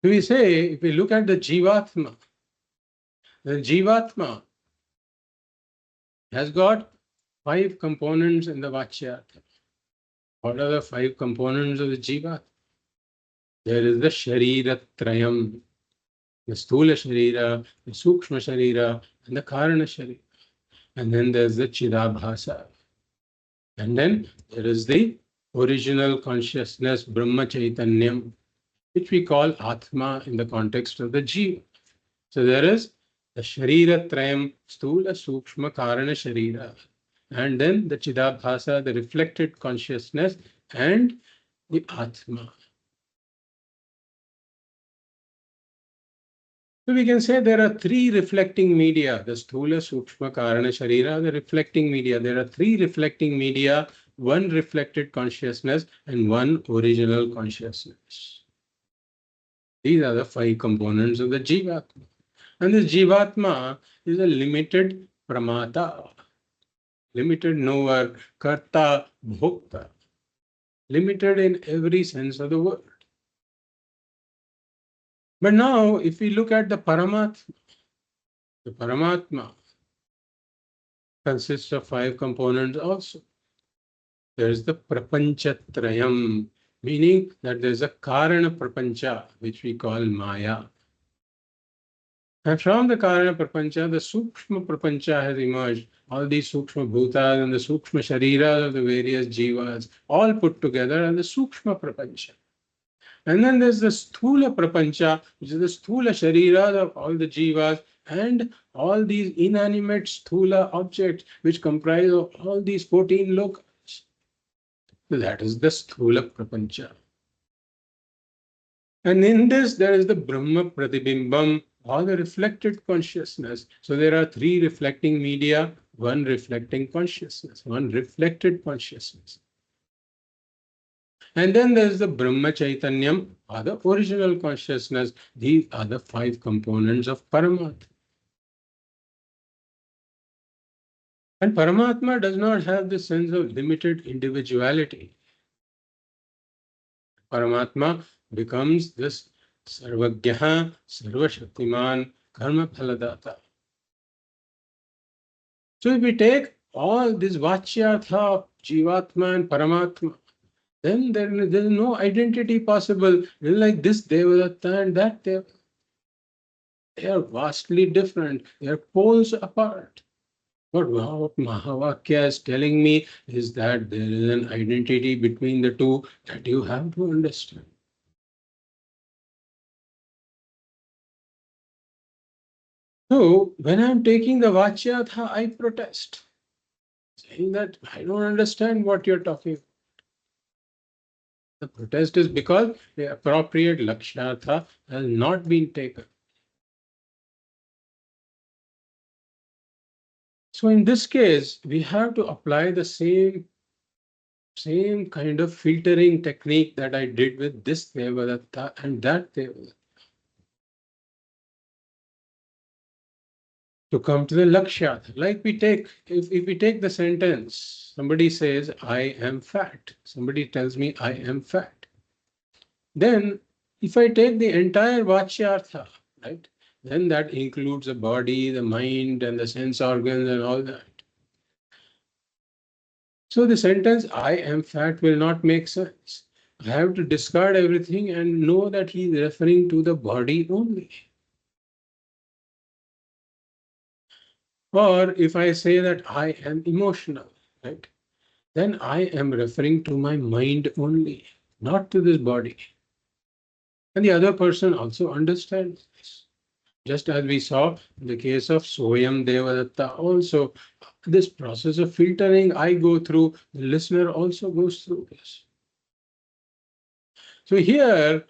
So we say, if we look at the Jivatma has got 5 components in the Vachyartha. What are the 5 components of the Jivatma? There is the Sharira Trayam, the Sthula Sharira, the Sukshma Sharira, and the Karana Sharira. And then there's the Chidabhasa. And then there is the original consciousness, Brahma Chaitanyam, which we call Atma in the context of the Jiva. So there is the Sharira Trayam, Sthula, Sukshma, Karana Sharira. And then the Chidabhasa, the reflected consciousness, and the Atma. So we can say there are 3 reflecting media, the Sthula, Sukshma, Karana, Sharira, the reflecting media. There are 3 reflecting media, 1 reflected consciousness and 1 original consciousness. These are the 5 components of the Jivatma. And this Jivatma is a limited pramata, limited knower, karta, bhokta, limited in every sense of the word. But now, if we look at the Paramatma consists of 5 components also. There is the Prapanchatrayam, meaning that there is a Karana Prapancha, which we call Maya. And from the Karana Prapancha, the Sukshma Prapancha has emerged. All these Sukshma Bhutas and the Sukshma Shariras of the various Jivas, all put together are the Sukshma Prapancha. And then there's the Sthula Prapancha, which is the Sthula Shariras of all the Jivas, and all these inanimate Sthula objects, which comprise of all these 14 lokas. So that is the Sthula Prapancha. And in this, there is the Brahma Pratibhimbam, or the reflected consciousness. So there are 3 reflecting media, 1 reflecting consciousness, 1 reflected consciousness. And then there's the Brahma Chaitanyam, or the original consciousness. These are the 5 components of Paramatma. And Paramatma does not have the sense of limited individuality. Paramatma becomes this Sarvagyaha, Sarvashaktiman, Karma Phaladata. So if we take all this Vachyartha of Jivatma and Paramatma, then there is no identity possible. Like this Devadatta and that Devadatta. They are vastly different. They are poles apart. But what Mahavakya is telling me is that there is an identity between the two that you have to understand. So when I'm taking the Vachyartha, I protest, saying that I don't understand what you're talking about. The protest is because the appropriate Lakshyartha has not been taken. So in this case, we have to apply the same kind of filtering technique that I did with this Devadatta and that Devadatta to come to the Lakshya. Like we take, if we take the sentence, somebody says, I am fat. Somebody tells me, I am fat. Then, if I take the entire Vachyartha, right, then that includes the body, the mind, and the sense organs, and all that. So the sentence, I am fat, will not make sense. I have to discard everything and know that he is referring to the body only. Or if I say that I am emotional, right, then I am referring to my mind only, not to this body. And the other person also understands this. Just as we saw in the case of Soyam Devadatta, also this process of filtering I go through, the listener also goes through this. So here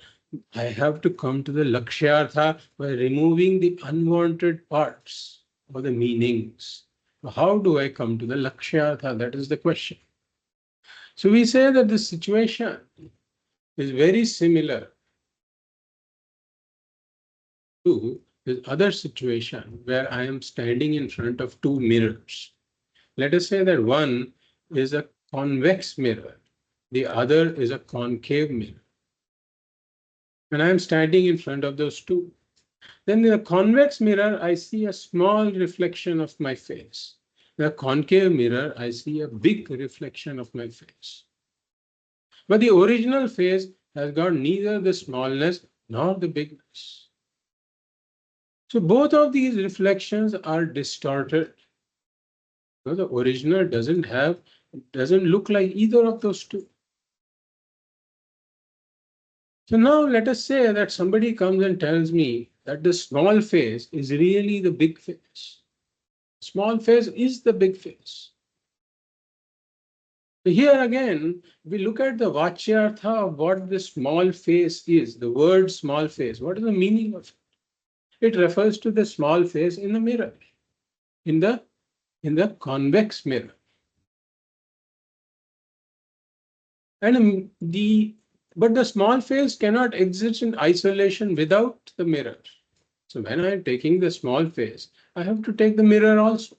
I have to come to the Lakshyartha by removing the unwanted parts or the meanings. How do I come to the Lakshyartha? That is the question. So we say that the situation is very similar to this other situation where I am standing in front of two mirrors. Let us say that one is a convex mirror, the other is a concave mirror. And I am standing in front of those two. Then in the convex mirror, I see a small reflection of my face. In the concave mirror, I see a big reflection of my face. But the original face has got neither the smallness nor the bigness. So both of these reflections are distorted. So the original doesn't look like either of those two. So now let us say that somebody comes and tells me that the small face is really the big face. Small face is the big face. So here again, we look at the Vachyartha of what the small face is, the word small face. What is the meaning of it? It refers to the small face in the mirror, in the convex mirror. And but the small face cannot exist in isolation without the mirror. So when I am taking the small face, I have to take the mirror also.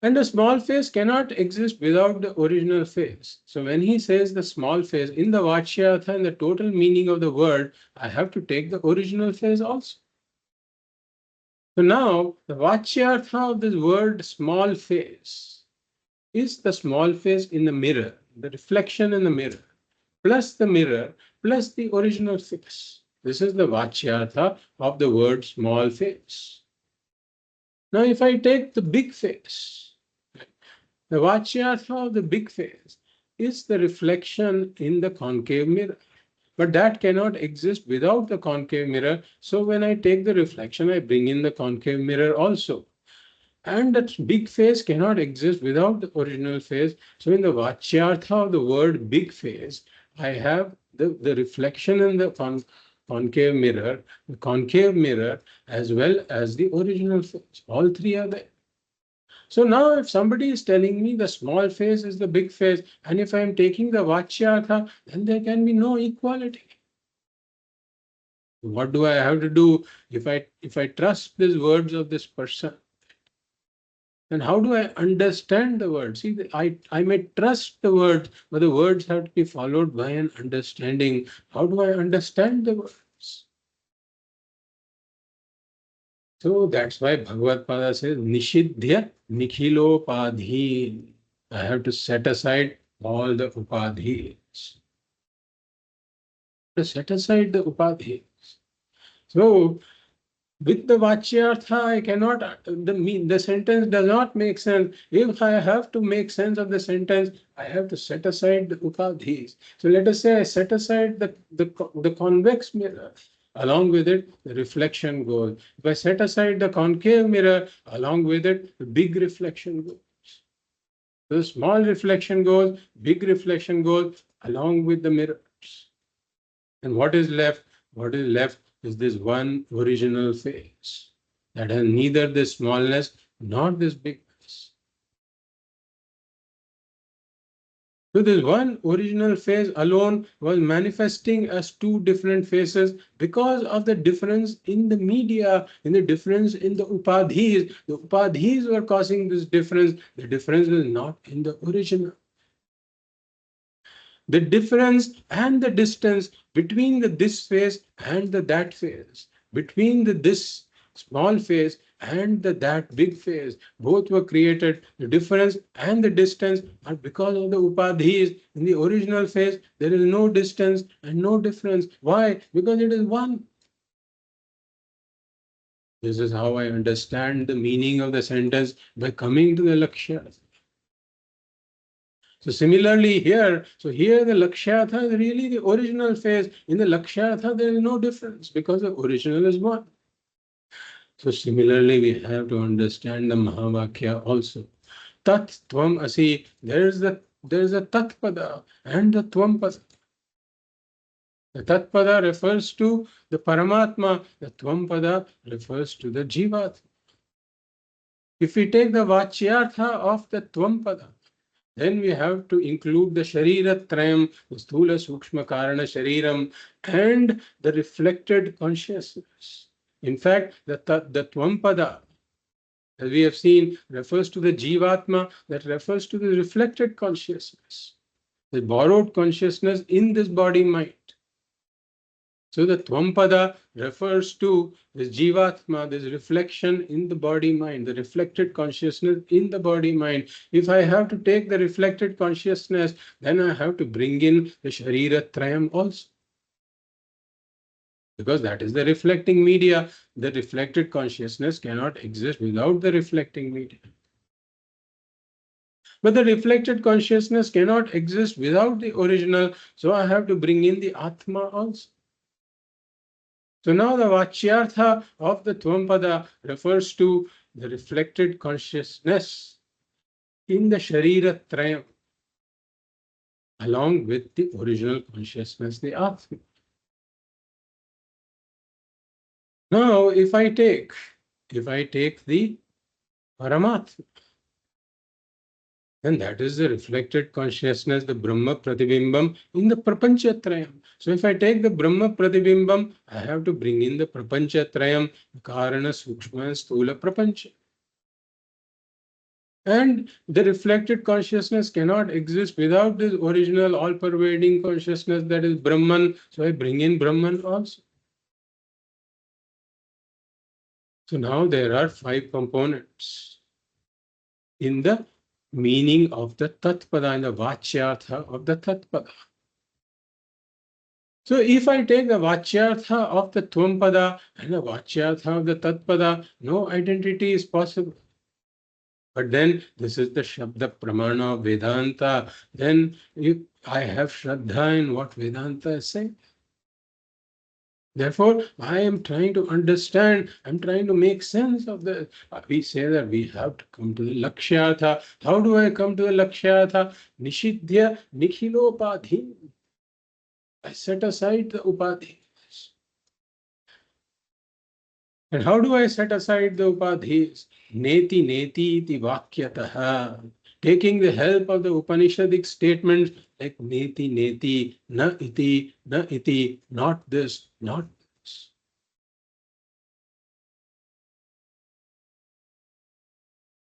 And the small face cannot exist without the original face. So when he says the small face in the Vachyartha and the total meaning of the word, I have to take the original face also. So now the Vachyartha of this word small face is the small face in the mirror, the reflection in the mirror, plus the mirror, plus the original face. This is the Vachyartha of the word small face. Now if I take the big face, the Vachyartha of the big face is the reflection in the concave mirror. But that cannot exist without the concave mirror. So when I take the reflection, I bring in the concave mirror also. And that big face cannot exist without the original face. So in the Vachyartha of the word big face, I have the reflection in the concave mirror, the concave mirror, as well as the original face. All three are there. So now if somebody is telling me the small face is the big face, and if I am taking the Vachyartha, then there can be no equality. What do I have to do if I trust these words of this person? And how do I understand the words? See, I may trust the words, but the words have to be followed by an understanding. How do I understand the words? So that's why Bhagavad Pada says, Nishidhya Nikhilopadhi. I have to set aside all the upadhis. To set aside the upadhis. So with the Vachyartha, I cannot, the sentence does not make sense. If I have to make sense of the sentence, I have to set aside the upadhis. So let us say I set aside the convex mirror. Along with it, the reflection goes. If I set aside the concave mirror, along with it, the big reflection goes. The small reflection goes, big reflection goes, along with the mirrors. And what is left? What is left is this one original face that has neither this smallness nor this bigness. So this one original face alone was manifesting as two different faces because of the difference in the media, in the difference in the upadhis. The upadhis were causing this difference. The difference is not in the original. The difference and the distance between the this phase and the that phase, between the this small phase and the that big phase, both were created. The difference and the distance are because of the upadhis. In the original phase, there is no distance and no difference. Why? Because it is one. This is how I understand the meaning of the sentence by coming to the lakshya. So similarly here, so here the Lakshyartha is really the original phase. In the Lakshyartha, there is no difference because the original is one. So similarly, we have to understand the Mahavakya also. Tat Tvam Asi, there is a Tat Pada and the Tvam Pada. The Tat Pada refers to the Paramatma, the Tvam Pada refers to the Jivatma. If we take the Vachyartha of the Tvam Pada, then we have to include the Sharira Trayam, the Sthula Sukshma Karana Shariram, and the reflected consciousness. In fact, the Tvampada, as we have seen, refers to the Jivatma, that refers to the reflected consciousness, the borrowed consciousness in this body mind. So the Tvampada refers to this Jivatma, this reflection in the body mind, the reflected consciousness in the body mind. If I have to take the reflected consciousness, then I have to bring in the Sharira Trayam also. Because that is the reflecting media. The reflected consciousness cannot exist without the reflecting media. But the reflected consciousness cannot exist without the original, so I have to bring in the Atma also. So now the Vachyartha of the Tvampada refers to the reflected consciousness in the Sharira Trayam, along with the original consciousness, the Atma. Now, if I take the Paramatma, then that is the reflected consciousness, the Brahma Pratibimbam in the Prapanchatrayam. So if I take the Brahma Pratibimbam, I have to bring in the Prapanchatrayam, Karana, Sukshma, and Sthula Prapancha. And the reflected consciousness cannot exist without this original all-pervading consciousness that is Brahman. So I bring in Brahman also. So now there are 5 components in the meaning of the Tatpada and the Vachyartha of the Tatpada. So if I take the Vachyartha of the Tvampada and the Vachyartha of the Tatpada, no identity is possible. But then this is the Shabda Pramana of Vedanta. Then if I have Shraddha in what Vedanta is saying. Therefore, I am trying to understand, I'm trying to make sense of the. We say that we have to come to the Lakshyartha. How do I come to the Lakshyartha? Nishidhya Nikhilopadhi. I set aside the Upadhi. And how do I set aside the upadhis? Neti neti iti vakyataha. Taking the help of the Upanishadic statements like neti neti, na iti, not this, not this.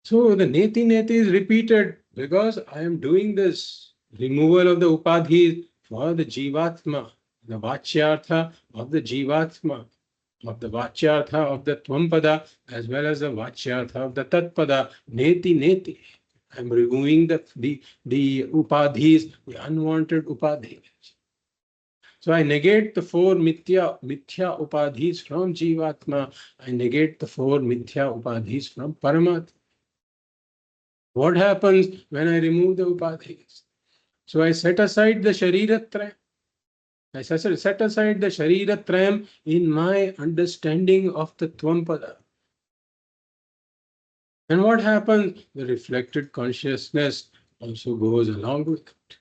So the neti neti is repeated because I am doing this removal of the upadhis for the Jivatma, the Vachyartha of the Jivatma, of the Vachyartha of the Tvampada, as well as the Vachyartha of the Tatpada. Neti neti. I'm removing the upadhis, the unwanted upadhis. So I negate the four mithya upadhis from Jivatma. I negate the four mithya upadhis from Paramatma. What happens when I remove the upadhis? So I set aside the Shariratrayam. I set aside the Shariratrayam in my understanding of the Tvampada. And what happens? The reflected consciousness also goes along with it.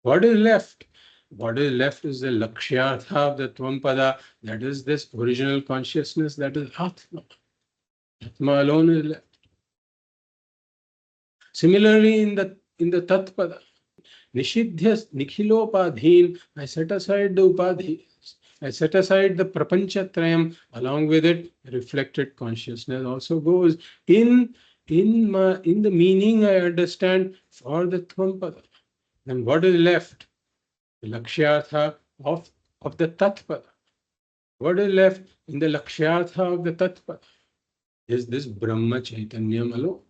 What is left? What is left is the Lakshyartha of the Tvampada, that is this original consciousness, that is Atma. Atma alone is left. Similarly, in the Tatpada, Nishidhyas Nikhilopadhin, I set aside the Upadhis. I set aside the Prapanchatrayam. Along with it, reflected consciousness also goes in the meaning I understand for the Tvampada. Then what is left? The Lakshyartha of the Tatpada. What is left in the Lakshyartha of the Tatpada? Is this Brahma Chaitanyam alone.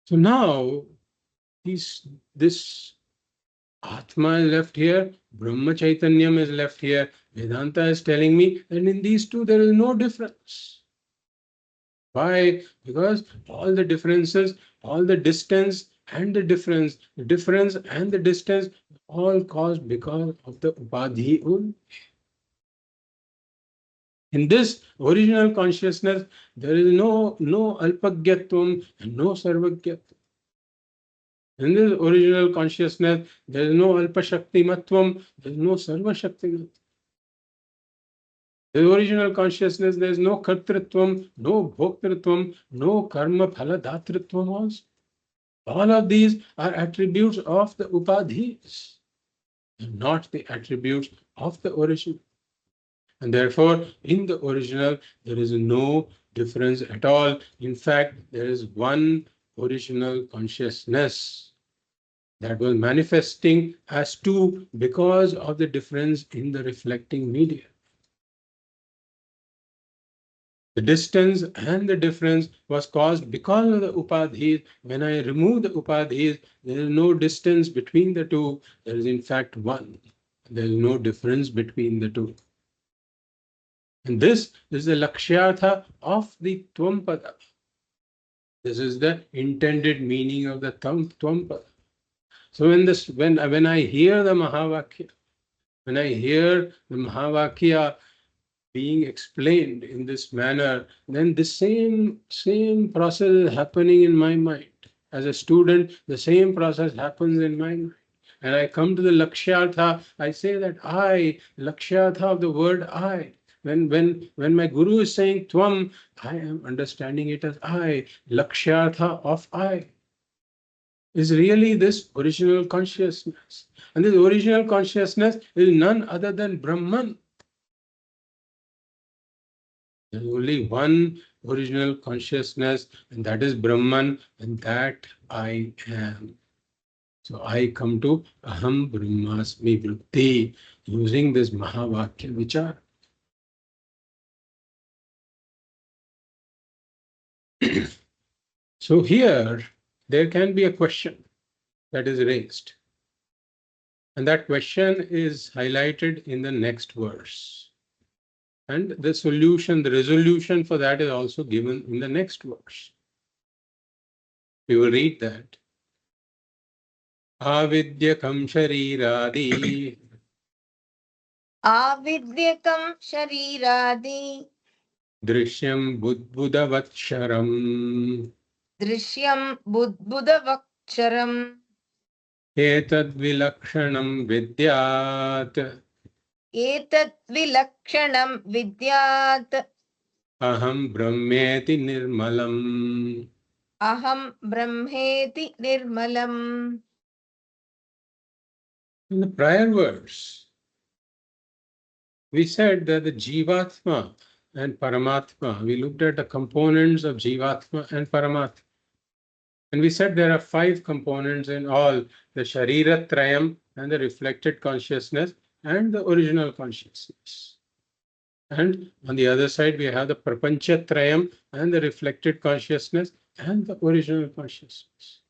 So now this Atma is left here, Brahma Chaitanyam is left here. Vedanta is telling me that in these two there is no difference. Why? Because all the differences, all the distance and the difference and the distance, all caused because of the Upadhi. In this original consciousness, there is no Alpagyatvam and no Sarvagyatvam. In this original consciousness, there is no Alpashaktimatvam, there is no Sarvashaktimatvam. The original consciousness, there is no Kartritvam, no Bhoktritvam, no Karma Phala Datritvam also. All of these are attributes of the Upadhis, and not the attributes of the original. And therefore, in the original, there is no difference at all. In fact, there is one original consciousness that was manifesting as two because of the difference in the reflecting media. The distance and the difference was caused because of the upadhis. When I remove the upadhis, there is no distance between the two. There is in fact one. There is no difference between the two. And this is the lakshyartha of the Tvampada. This is the intended meaning of the Tvampada. So when I hear the Mahavakya, when I hear the Mahavakya being explained in this manner, then the same process is happening in my mind. As a student, the same process happens in my mind. And I come to the lakshyartha, I say that lakshyartha of the word I. When my guru is saying tvam, I am understanding it as I, lakshyartha of I. Is really this original consciousness. And this original consciousness is none other than Brahman. There is only one original consciousness, and that is Brahman, and that I am. So I come to Aham Brahmasmi Vritti using this Mahavakya Vichara. So here there can be a question that is raised. And that question is highlighted in the next verse. And the solution, the resolution for that is also given in the next verse. We will read that. Avidyakam shariradi आविद्यकं शरीरादि दृश्यं बुद्बुदवत्क्षरम् दृश्यं बुद्बुदवक्क्षरम् एतद्विलक्षणं विद्यात् एतत् विलक्षणं विद्यात् अहं ब्रह्मेति निर्मलम्. अहं ब्रह्मेति निर्मलम्. In the prior verse, we said that the Jivatma, and Paramatma. We looked at the components of Jivatma and Paramatma. And we said there are 5 components in all: the Sharira Trayam and the reflected consciousness and the original consciousness. And on the other side, we have the Prapancha Trayam and the reflected consciousness and the original consciousness.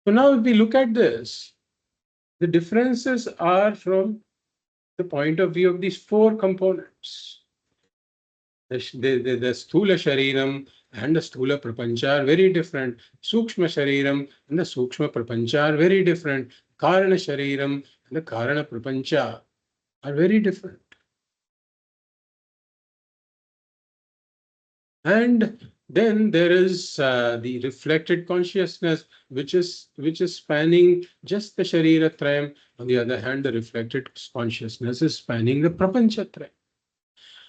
So now if we look at this, the differences are from the point of view of these 4 components. The Sthula Shariram and the Sthula Prapancha are very different. Sukshma Shariram and the Sukshma Prapancha are very different. Karana Shariram and the Karana Prapancha are very different. And then there is the reflected consciousness, which is spanning just the Sharira Trayam. On the other hand, the reflected consciousness is spanning the Prapancha Trayam.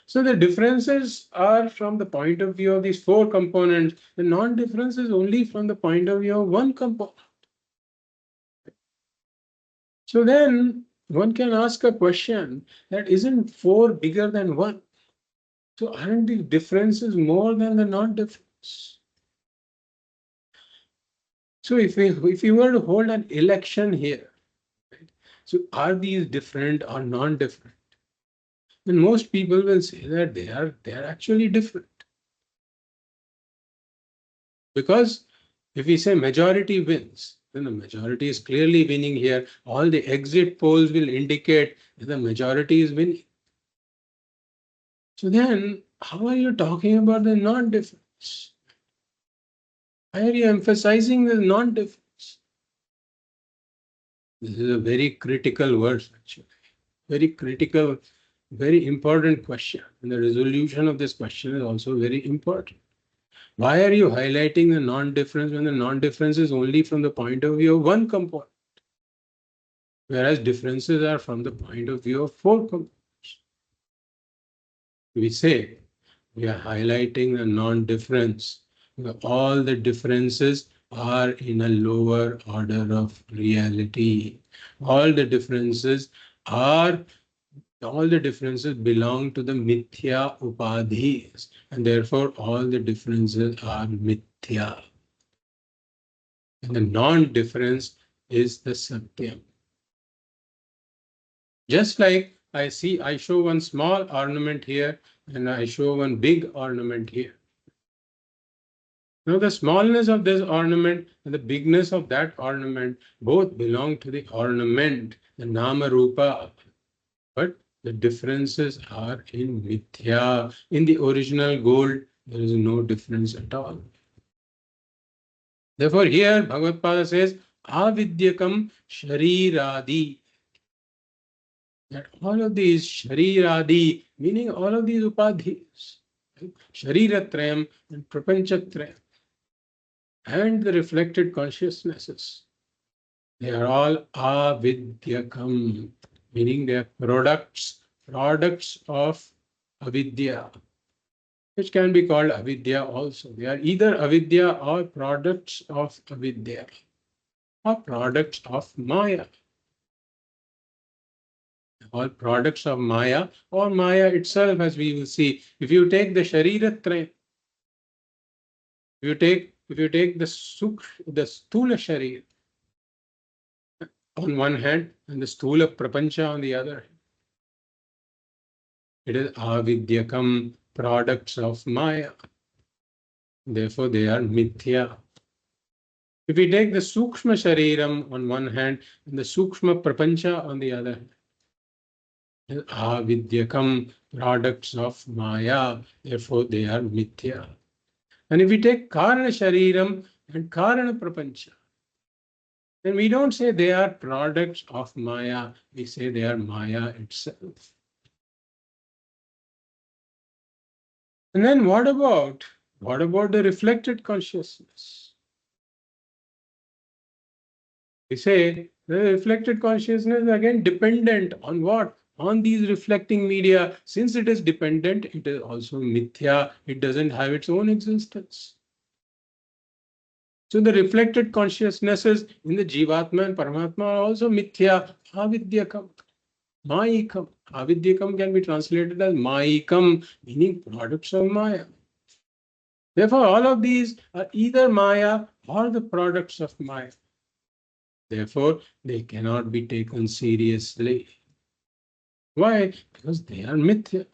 So the differences are from the point of view of these 4 components. The non-difference is only from the point of view of one component. So then one can ask a question that isn't 4 bigger than 1? So aren't the differences more than the non-difference? So if we were to hold an election here, right, so are these different or non-different? Then most people will say that they are actually different. Because if we say majority wins, then the majority is clearly winning here. All the exit polls will indicate that the majority is winning. So then, how are you talking about the non-difference? Why are you emphasizing the non-difference? This is a very critical word, actually. Very critical, very important question. And the resolution of this question is also very important. Why are you highlighting the non-difference when the non-difference is only from the point of view of one component? Whereas differences are from the point of view of 4 components. We say we are highlighting the non-difference. All the differences are in a lower order of reality. All the differences belong to the mithya upadhis, and therefore all the differences are mithya. And the non-difference is the satyam. Just like I show one small ornament here and I show one big ornament here. Now the smallness of this ornament and the bigness of that ornament both belong to the ornament, the nama rupa, but the differences are in mithya. In the original gold, there is no difference at all. Therefore here Bhagavad Pada says, avidyakam shariradi. That all of these shariradi, meaning all of these upadhis, right? Shariratrayam and prapanchatrayam, and the reflected consciousnesses, they are all avidyakam, meaning they are products of avidya, which can be called avidya also. They are either avidya or products of avidya, or products of maya. All products of Maya or Maya itself, as we will see. If you take the Shariratraya, if you take the Sthula Sharir on one hand and the Sthula Prapancha on the other hand, it is Avidyakam, products of Maya. Therefore, they are Mithya. If we take the Sukshma Shariram on one hand and the Sukshma Prapancha on the other hand, avidyakam, products of Maya, therefore they are mithya. And if we take Karana Shariram and Karana Prapancha, then we don't say they are products of Maya, we say they are Maya itself. And then what about the reflected consciousness? We say the reflected consciousness is again dependent on what? On these reflecting media. Since it is dependent, it is also mithya. It doesn't have its own existence. So the reflected consciousnesses in the Jivatma and Paramatma are also mithya, avidyakam, mayikam. Avidyakam can be translated as Mayikam, meaning products of Maya. Therefore, all of these are either Maya or the products of Maya. Therefore, they cannot be taken seriously. Why? Because they are mithya.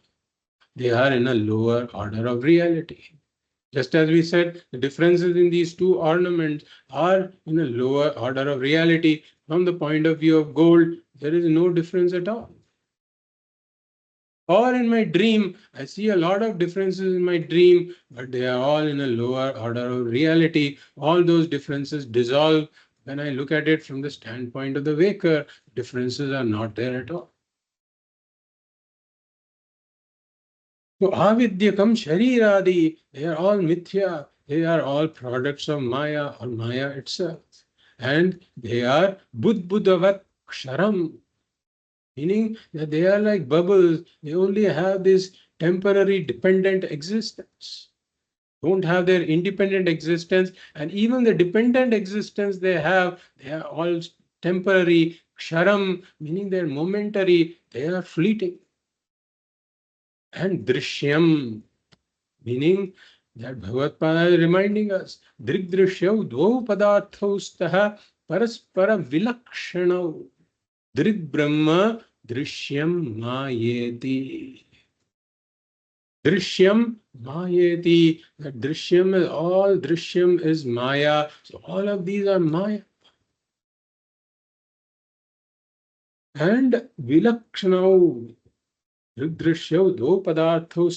They are in a lower order of reality. Just as we said, the differences in these two ornaments are in a lower order of reality. From the point of view of gold, there is no difference at all. Or in my dream, I see a lot of differences in my dream, but they are all in a lower order of reality. All those differences dissolve when I look at it from the standpoint of the waker. Differences are not there at all. So avidyakam shariradi, they are all mithya. They are all products of Maya or Maya itself. And they are budbudavat ksharam, meaning that they are like bubbles. They only have this temporary dependent existence, don't have their independent existence, and even the dependent existence they are all temporary. Ksharam, meaning they're momentary, they are fleeting. And drishyam, meaning that Bhagavad is reminding us, Drigdrishyau dvau padarthau staha paraspara vilakshanau. Drig Brahma Drishyam Mayeti. Drishyam Mayeti. That Drishyam is all, Drishyam is Maya. So all of these are Maya. And Vilakshanau. Drishyau do padartho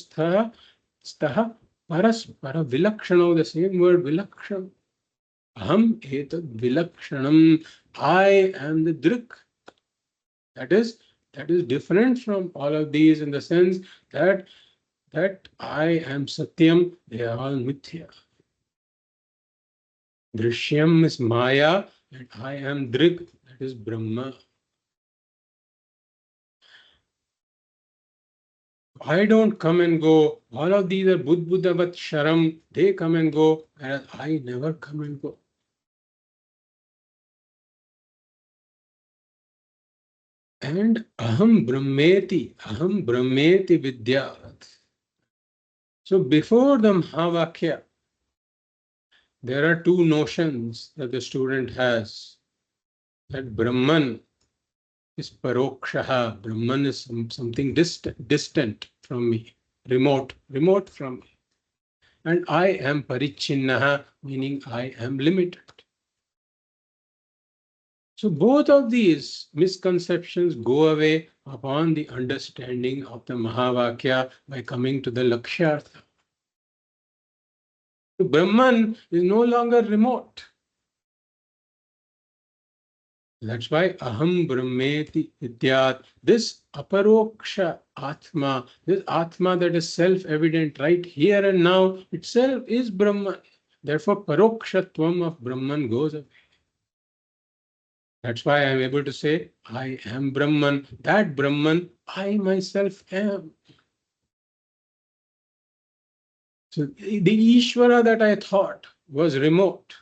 staha paraspara vilakshanau. The same word vilakshan. Aham etad vilakshanam. I am the Drik. That is different from all of these in the sense that I am Satyam, they are all Mithya. Drishyam is Maya, and I am Drik, that is Brahma. I don't come and go. All of these are Budbudavat Sharam, they come and go, whereas I never come and go. And Aham Brahmeti Vidyat. So before the Mahavakya, there are two notions that the student has. That Brahman is parokshaha. Brahman is something distant from me, remote from me. And I am parichinnaha, meaning I am limited. So both of these misconceptions go away upon the understanding of the Mahavakya by coming to the Lakshyartha. So Brahman is no longer remote. That's why Aham Brahmeti Vidyat, this aparoksha Atma, this Atma that is self-evident right here and now, itself is Brahman. Therefore, parokshatvam of Brahman goes away. That's why I am able to say, I am Brahman. That Brahman, I myself am. So the Ishvara that I thought was remote,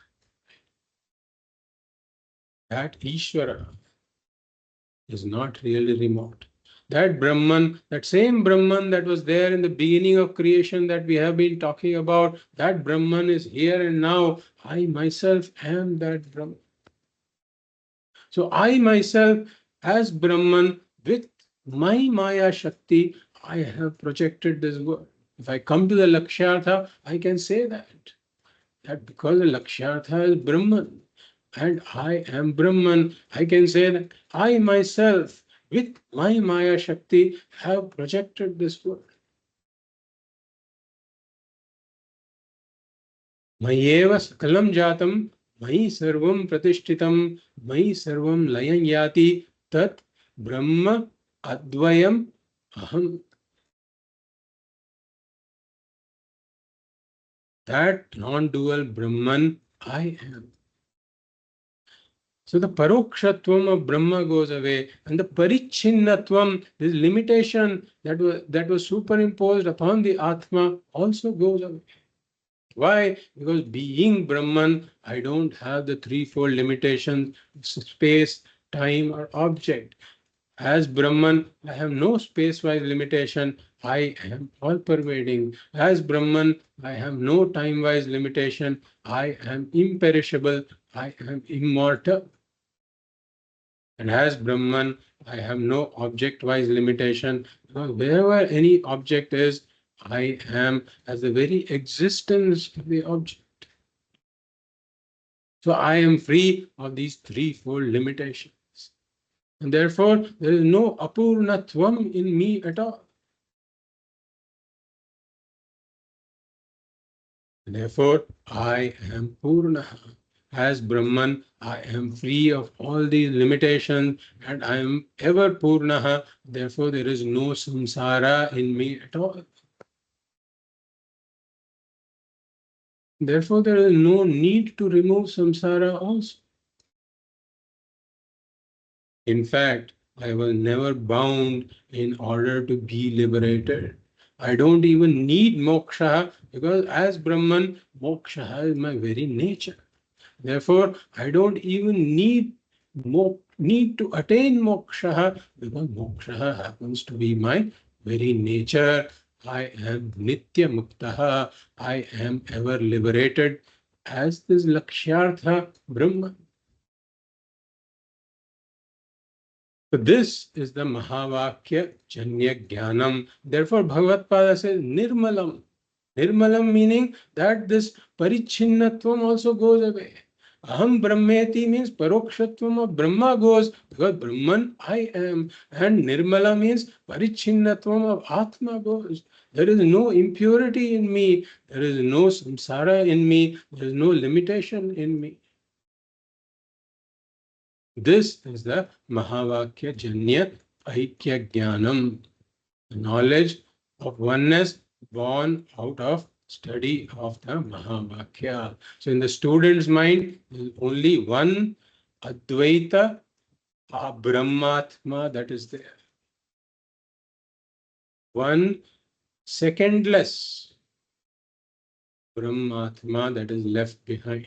that Ishvara is not really remote. That Brahman, that same Brahman that was there in the beginning of creation that we have been talking about, that Brahman is here and now. I myself am that Brahman. So I myself, as Brahman, with my Maya Shakti, I have projected this world. If I come to the Lakshyartha, I can say that because the Lakshyartha is Brahman, and I am Brahman, I can say that I myself, with my Maya Shakti, have projected this world. Mayeva sakalam jatam, Mayi sarvam pratishtitam, Mayi sarvam layam yati, Tat Brahma Advayam Aham. That non-dual Brahman I am. So the parokshatvam of Brahma goes away, and the parichinnatvam, this limitation that was superimposed upon the Atma, also goes away. Why? Because being Brahman, I don't have the threefold limitations: space, time, or object. As Brahman, I have no space-wise limitation. I am all-pervading. As Brahman, I have no time-wise limitation. I am imperishable. I am immortal. And as Brahman, I have no object-wise limitation, because wherever any object is, I am as the very existence of the object. So I am free of these threefold limitations. And therefore, there is no apurnatvam in me at all. Therefore, I am Purna. As Brahman, I am free of all these limitations and I am ever Purna. Therefore, there is no samsara in me at all. Therefore, there is no need to remove samsara also. In fact, I was never bound in order to be liberated. I don't even need moksha because as Brahman, moksha is my very nature. Therefore, I don't even need to attain moksha because moksha happens to be my very nature. I am nitya muktaha. I am ever liberated as this lakshyartha Brahman. So this is the Mahavakya Janya Jnanam. Therefore, Bhagavad Pada says Nirmalam. Nirmalam meaning that this Parichinnatvam also goes away. Aham Brahmeti means Parokshatvam of Brahma goes because Brahman I am. And Nirmala means Parichinnatvam of Atma goes. There is no impurity in me. There is no samsara in me. There is no limitation in me. This is the Mahavakya Janya Aikya Jnanam, the knowledge of oneness born out of study of the Mahavakya. So in the student's mind, there is only one Advaita, a Brahmatma that is there. One secondless Brahmatma that is left behind.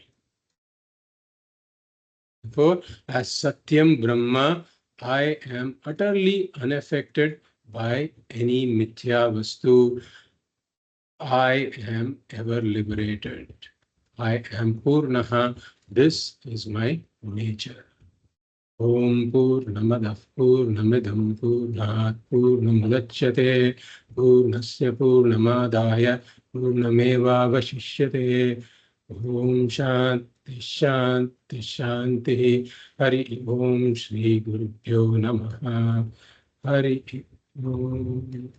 Therefore, as Satyam Brahma, I am utterly unaffected by any mithya vastu. I am ever liberated. I am Purnaha. This is my nature. Om Purnamadah Purnamidam Purnat Purnamudachyate Purnasya Purnamadaya Purnameva Vashishyate. Om Shanti Shanti Shanti. Hari Om Shri Gurubhyo Namaha. Hari Om.